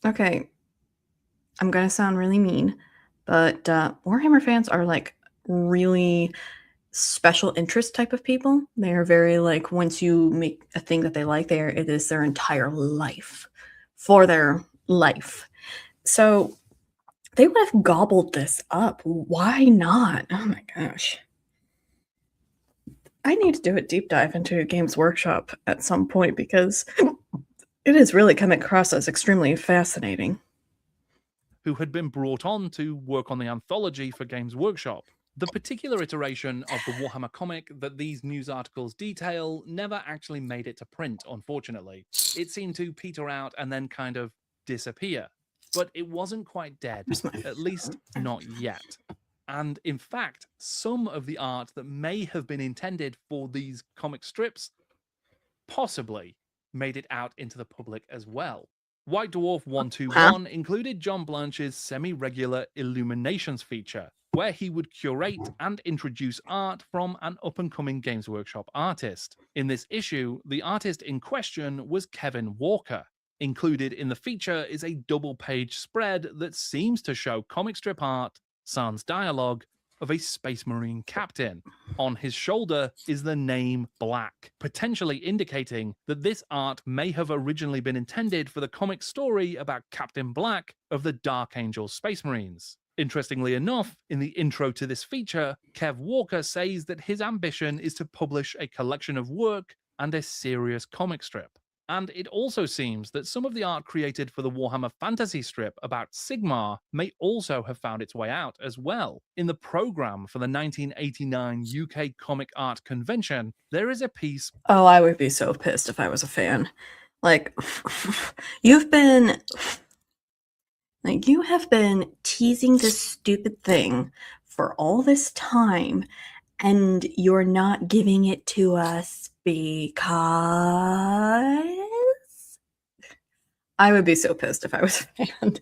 Okay, I'm gonna sound really mean, but Warhammer fans are like really special interest type of people. They are very like, once you make a thing that they like, it is their entire life for their life. So they would have gobbled this up. Why not? Oh my gosh. I need to do a deep dive into Games Workshop at some point because it is really coming across as extremely fascinating. Who had been brought on to work on the anthology for Games Workshop. The particular iteration of the Warhammer comic that these news articles detail never actually made it to print, unfortunately. It seemed to peter out and then kind of disappear. But it wasn't quite dead, at least not yet. And in fact, some of the art that may have been intended for these comic strips possibly made it out into the public as well. White Dwarf 121 included John Blanche's semi-regular Illuminations feature, where he would curate and introduce art from an up-and-coming Games Workshop artist. In this issue, the artist in question was Kevin Walker. Included in the feature is a double-page spread that seems to show comic strip art, sans dialogue, of a Space Marine captain. On his shoulder is the name Black, potentially indicating that this art may have originally been intended for the comic story about Captain Black of the Dark Angels Space Marines. Interestingly enough, in the intro to this feature, Kev Walker says that his ambition is to publish a collection of work and a serious comic strip. And it also seems that some of the art created for the Warhammer fantasy strip about Sigmar may also have found its way out as well. In the programme for the 1989 UK Comic Art Convention, there is a piece... Oh, I would be so pissed if I was a fan. Like, you have been teasing this stupid thing for all this time, and you're not giving it to us because I would be so pissed if I was a fan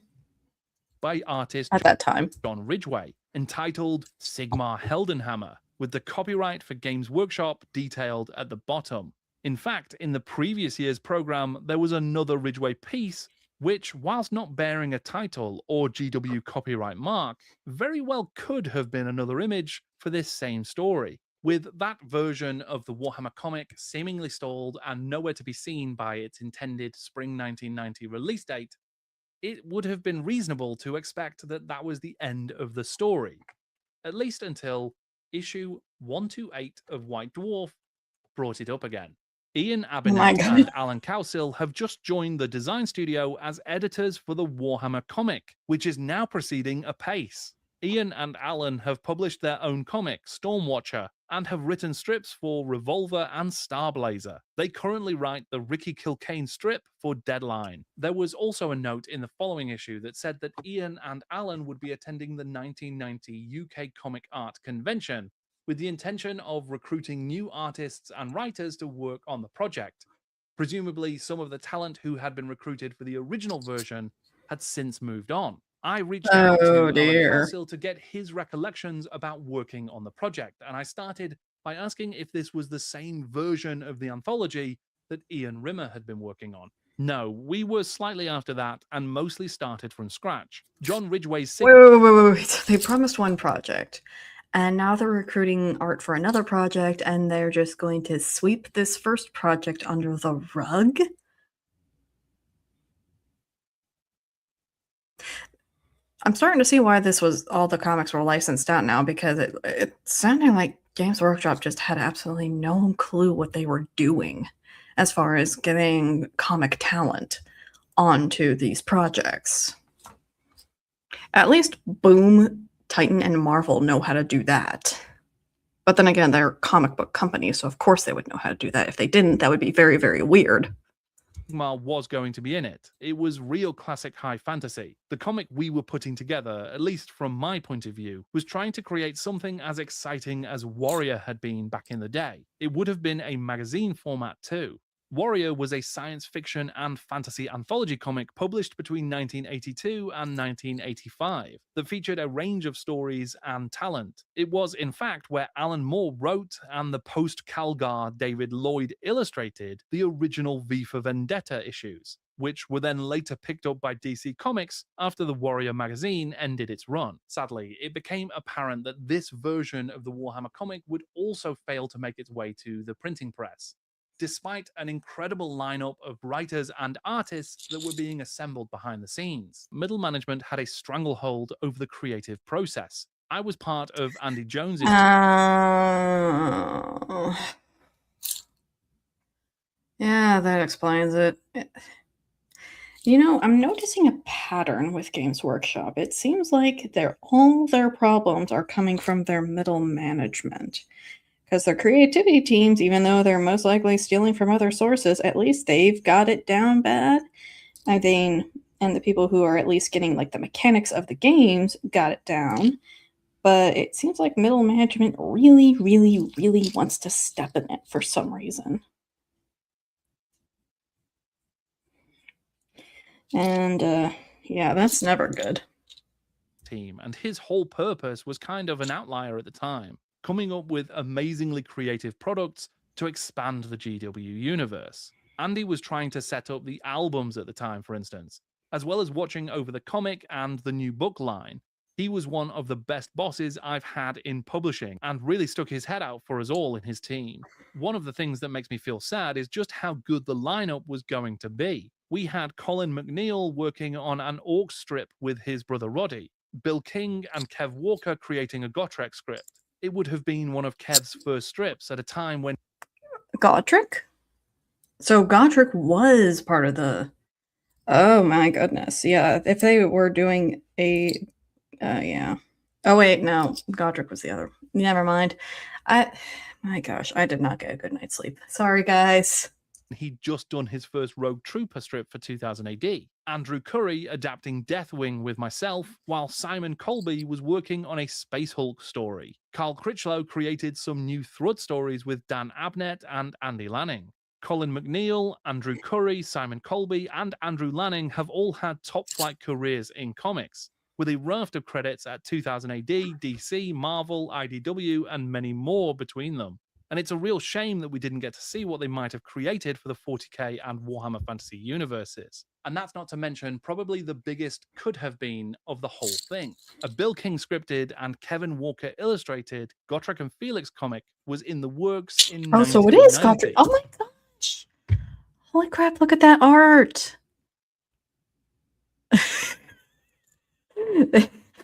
by artist at that time. John Ridgway, entitled Sigmar Heldenhammer, with the copyright for Games Workshop detailed at the bottom. In fact, in the previous year's program, there was another Ridgeway piece which, whilst not bearing a title or GW copyright mark, very well could have been another image for this same story. With that version of the Warhammer comic seemingly stalled and nowhere to be seen by its intended spring 1990 release date, it would have been reasonable to expect that that was the end of the story, at least until issue 128 of White Dwarf brought it up again. Ian Abinett and Alan Cowsill have just joined the design studio as editors for the Warhammer comic, which is now proceeding apace. Ian and Alan have published their own comic, Stormwatcher, and have written strips for Revolver and Starblazer. They currently write the Ricky Kilcane strip for Deadline. There was also a note in the following issue that said that Ian and Alan would be attending the 1990 UK Comic Art Convention, with the intention of recruiting new artists and writers to work on the project. Presumably, some of the talent who had been recruited for the original version had since moved on. I reached out to Alan Cowsill to get his recollections about working on the project, and I started by asking if this was the same version of the anthology that Ian Rimmer had been working on. No, we were slightly after that and mostly started from scratch. John Ridgway's... Wait. They promised one project. And now they're recruiting art for another project, and they're just going to sweep this first project under the rug? I'm starting to see why all the comics were licensed out now, because it sounded like Games Workshop just had absolutely no clue what they were doing as far as getting comic talent onto these projects. At least Boom, Titan, and Marvel know how to do that. But then again, they're comic book companies, so of course they would know how to do that. If they didn't, that would be very, very weird. Sigmar was going to be in it. It was real classic high fantasy. The comic we were putting together, at least from my point of view, was trying to create something as exciting as Warrior had been back in the day. It would have been a magazine format too. Warrior was a science fiction and fantasy anthology comic published between 1982 and 1985 that featured a range of stories and talent. It was, in fact, where Alan Moore wrote and the post-Calgar David Lloyd illustrated the original V for Vendetta issues, which were then later picked up by DC Comics after the Warrior magazine ended its run. Sadly, it became apparent that this version of the Warhammer comic would also fail to make its way to the printing press, despite an incredible lineup of writers and artists that were being assembled behind the scenes. Middle management had a stranglehold over the creative process. I was part of Andy Jones's... Yeah, that explains it. You know, I'm noticing a pattern with Games Workshop. It seems like all their problems are coming from their middle management. Because their creativity teams, even though they're most likely stealing from other sources, at least they've got it down bad. I mean, and the people who are at least getting like the mechanics of the games got it down. But it seems like middle management really, really, really wants to step in it for some reason. And yeah, that's never good. Team, and his whole purpose was kind of an outlier at the time, coming up with amazingly creative products to expand the GW universe. Andy was trying to set up the albums at the time, for instance, as well as watching over the comic and the new book line. He was one of the best bosses I've had in publishing and really stuck his head out for us all in his team. One of the things that makes me feel sad is just how good the lineup was going to be. We had Colin McNeil working on an Orc strip with his brother Roddy, Bill King and Kev Walker creating a Gotrek script. It would have been one of Kev's first strips at a time when... Gotrek? So Gotrek was part of the... Oh my goodness. Yeah, if they were doing a... yeah. Oh wait, no. Gotrek was the other. Never mind. My gosh, I did not get a good night's sleep. Sorry, guys. He'd just done his first Rogue Trooper strip for 2000 AD. Andrew Curry adapting Deathwing with myself, while Simon Colby was working on a Space Hulk story. Carl Critchlow created some new Thrud stories with Dan Abnett and Andy Lanning. Colin McNeil, Andrew Curry, Simon Colby, and Andrew Lanning have all had top-flight careers in comics, with a raft of credits at 2000 AD, DC, Marvel, IDW, and many more between them. And it's a real shame that we didn't get to see what they might have created for the 40k and Warhammer Fantasy universes. And that's not to mention probably the biggest could have been of the whole thing. A Bill King scripted and Kevin Walker illustrated Gotrek and Felix comic was in the works in Oh, so it is 1990. Gotrek. Oh my gosh. Holy crap, look at that art.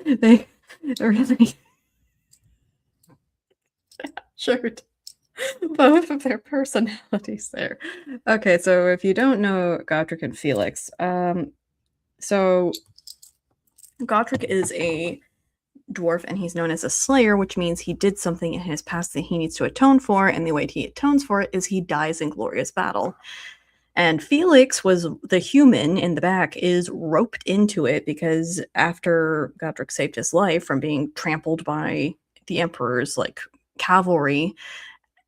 they really showed both of their personalities there. Okay, so if you don't know Gotrek and Felix, so Gotrek is a dwarf and he's known as a slayer, which means he did something in his past that he needs to atone for, and the way he atones for it is he dies in glorious battle. And Felix was the human in the back, is roped into it because after Gotrek saved his life from being trampled by the Emperor's like cavalry,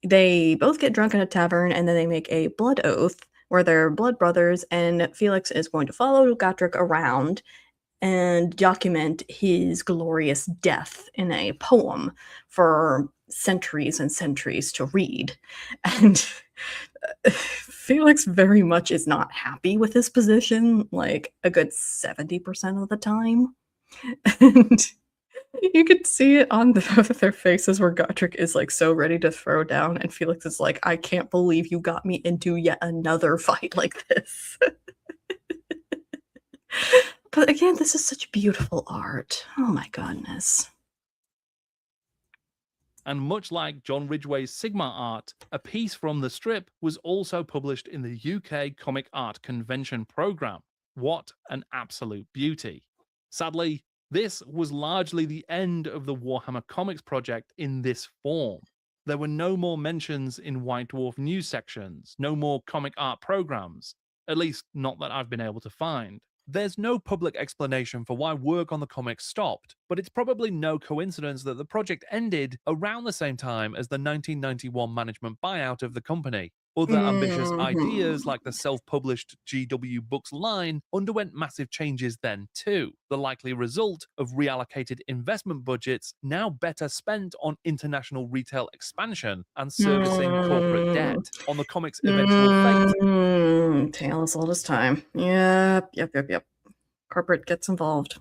they both get drunk in a tavern and then they make a blood oath where they're blood brothers, and Felix is going to follow Gotrek around and document his glorious death in a poem for centuries and centuries to read. And Felix very much is not happy with his position, like a good 70% of the time. And you could see it on both of their faces where Gotrek is like so ready to throw down, and Felix is like, I can't believe you got me into yet another fight like this. But again, this is such beautiful art. Oh my goodness. And much like John Ridgway's Sigma art, a piece from the strip was also published in the UK Comic Art Convention programme. What an absolute beauty. Sadly, this was largely the end of the Warhammer Comics project in this form. There were no more mentions in White Dwarf news sections, no more comic art programs, at least not that I've been able to find. There's no public explanation for why work on the comics stopped, but it's probably no coincidence that the project ended around the same time as the 1991 management buyout of the company. Other ambitious ideas, like the self-published GW Books line, underwent massive changes then too, the likely result of reallocated investment budgets now better spent on international retail expansion and servicing corporate debt on the comics' eventual fate. Tale as old as time. Yep. Corporate gets involved.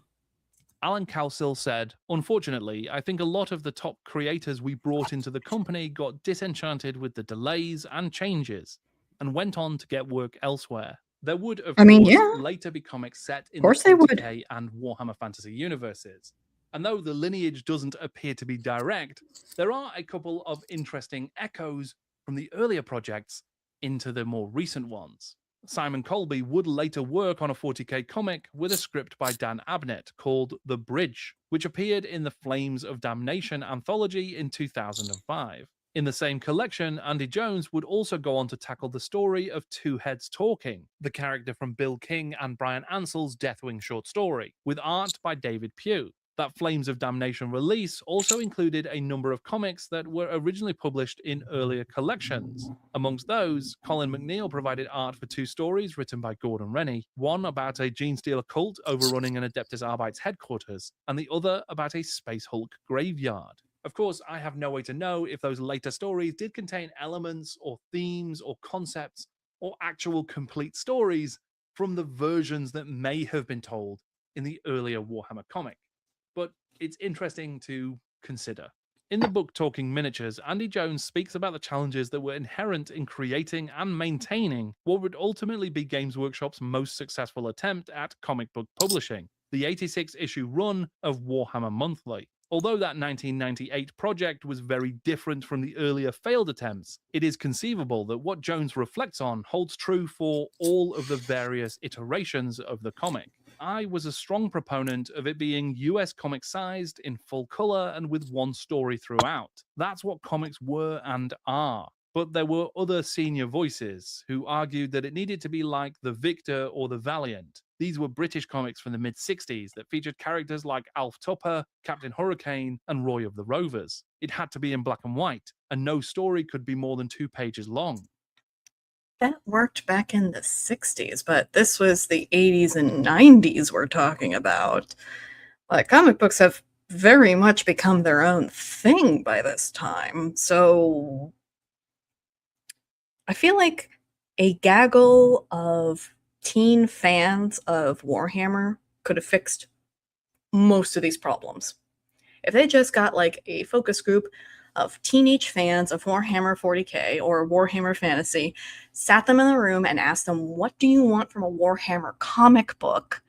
Alan Cowsill said, unfortunately, I think a lot of the top creators we brought into the company got disenchanted with the delays and changes and went on to get work elsewhere. There would, of course, later be comics set in the 40k and Warhammer Fantasy universes. And though the lineage doesn't appear to be direct, there are a couple of interesting echoes from the earlier projects into the more recent ones. Simon Colby would later work on a 40k comic with a script by Dan Abnett called The Bridge, which appeared in the Flames of Damnation anthology in 2005. In the same collection, Andy Jones would also go on to tackle the story of Two Heads Talking, the character from Bill King and Brian Ansell's Deathwing short story, with art by David Pugh. That Flames of Damnation release also included a number of comics that were originally published in earlier collections. Amongst those, Colin McNeil provided art for two stories written by Gordon Rennie, one about a Genestealer cult overrunning an Adeptus Arbites headquarters, and the other about a Space Hulk graveyard. Of course, I have no way to know if those later stories did contain elements or themes or concepts or actual complete stories from the versions that may have been told in the earlier Warhammer comic. But it's interesting to consider. In the book Talking Miniatures, Andy Jones speaks about the challenges that were inherent in creating and maintaining what would ultimately be Games Workshop's most successful attempt at comic book publishing, the 86-issue run of Warhammer Monthly. Although that 1998 project was very different from the earlier failed attempts, it is conceivable that what Jones reflects on holds true for all of the various iterations of the comic. I was a strong proponent of it being US comic sized, in full color, and with one story throughout. That's what comics were and are. But there were other senior voices who argued that it needed to be like The Victor or The Valiant. These were British comics from the mid-60s that featured characters like Alf Tupper, Captain Hurricane, and Roy of the Rovers. It had to be in black and white, and no story could be more than 2 pages long. That worked back in the 60s, but this was the 80s and 90s we're talking about. Like, comic books have very much become their own thing by this time. So I feel like a gaggle of teen fans of Warhammer could have fixed most of these problems. If they just got like a focus group of teenage fans of Warhammer 40K or Warhammer Fantasy, sat them in the room and asked them, what do you want from a Warhammer comic book?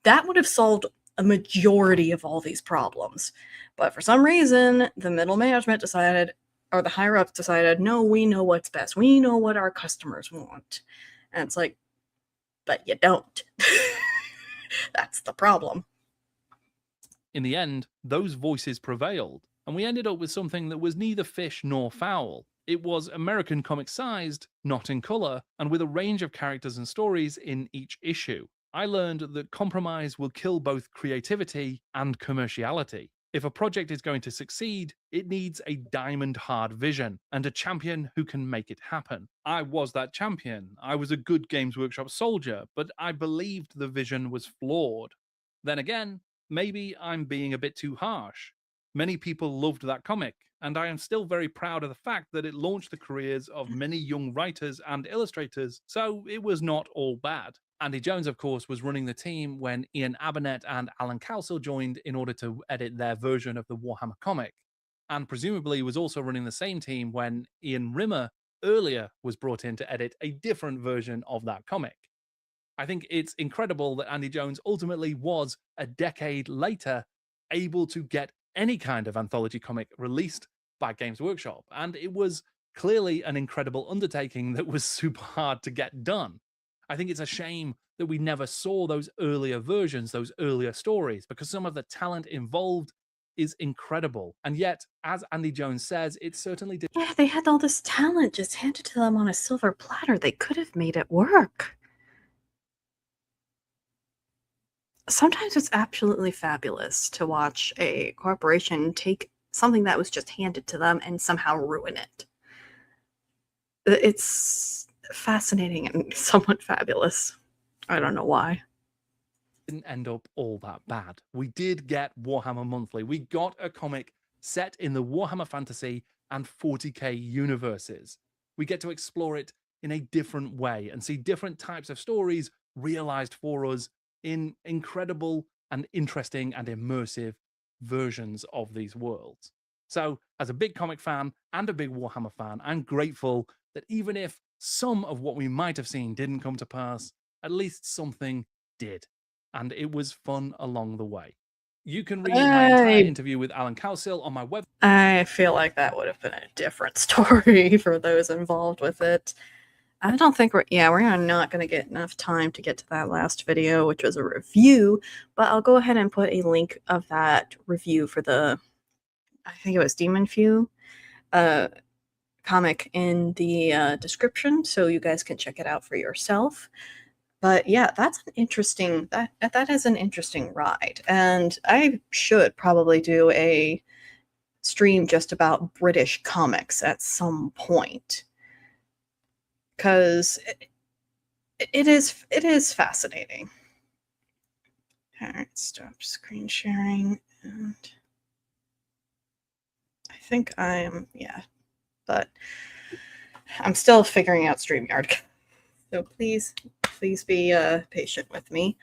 That would have solved a majority of all these problems. But for some reason, the middle management decided, or the higher ups decided, no, we know what's best. We know what our customers want. And it's like, but you don't. That's the problem. In the end, those voices prevailed, and we ended up with something that was neither fish nor fowl. It was American comic sized, not in colour, and with a range of characters and stories in each issue. I learned that compromise will kill both creativity and commerciality. If a project is going to succeed, it needs a diamond-hard vision and a champion who can make it happen. I was that champion. I was a good Games Workshop soldier, but I believed the vision was flawed. Then again, maybe I'm being a bit too harsh. Many people loved that comic, and I am still very proud of the fact that it launched the careers of many young writers and illustrators, so it was not all bad. Andy Jones, of course, was running the team when Ian Abernett and Alan Cowsill joined in order to edit their version of the Warhammer comic, and presumably was also running the same team when Ian Rimmer earlier was brought in to edit a different version of that comic. I think it's incredible that Andy Jones ultimately was, a decade later, able to get any kind of anthology comic released by Games Workshop, and it was clearly an incredible undertaking that was super hard to get done. I think it's a shame that we never saw those earlier versions, those earlier stories, because some of the talent involved is incredible. And yet, as Andy Jones says, it certainly did. Yeah, they had all this talent just handed to them on a silver platter. They could have made it work. Sometimes it's absolutely fabulous to watch a corporation take something that was just handed to them and somehow ruin it. It's fascinating and somewhat fabulous. I don't know why. Didn't end up all that bad. We did get Warhammer Monthly. We got a comic set in the Warhammer Fantasy and 40K universes. We get to explore it in a different way and see different types of stories realized for us in incredible and interesting and immersive versions of these worlds. So, as a big comic fan and a big Warhammer fan, I'm grateful that even if some of what we might have seen didn't come to pass, at least something did. And it was fun along the way. You can read my entire interview with Alan Cowsill on my website. I feel like that would have been a different story for those involved with it. I don't think we're not going to get enough time to get to that last video, which was a review, but I'll go ahead and put a link of that review for the, I think it was Demon Few comic in the description, so you guys can check it out for yourself. But yeah, that's an interesting, that is an interesting ride, and I should probably do a stream just about British comics at some point, because it is fascinating. All right, stop screen sharing, and I think but I'm still figuring out StreamYard, so please be patient with me.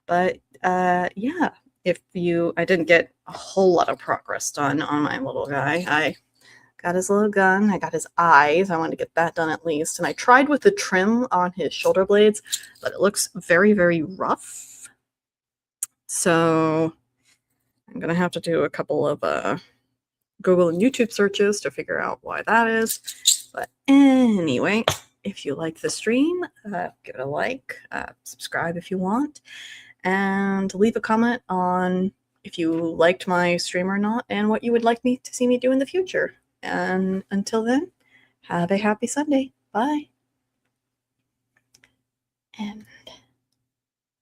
But yeah, I didn't get a whole lot of progress done on my little guy. I got his little gun, I got his eyes, I wanted to get that done at least, and I tried with the trim on his shoulder blades, but it looks very, very rough. So I'm gonna have to do a couple of Google and YouTube searches to figure out why that is. But anyway, if you like the stream, give it a like, subscribe if you want, and leave a comment on if you liked my stream or not, and what you would like me to see me do in the future. And until then, have a happy Sunday. Bye. And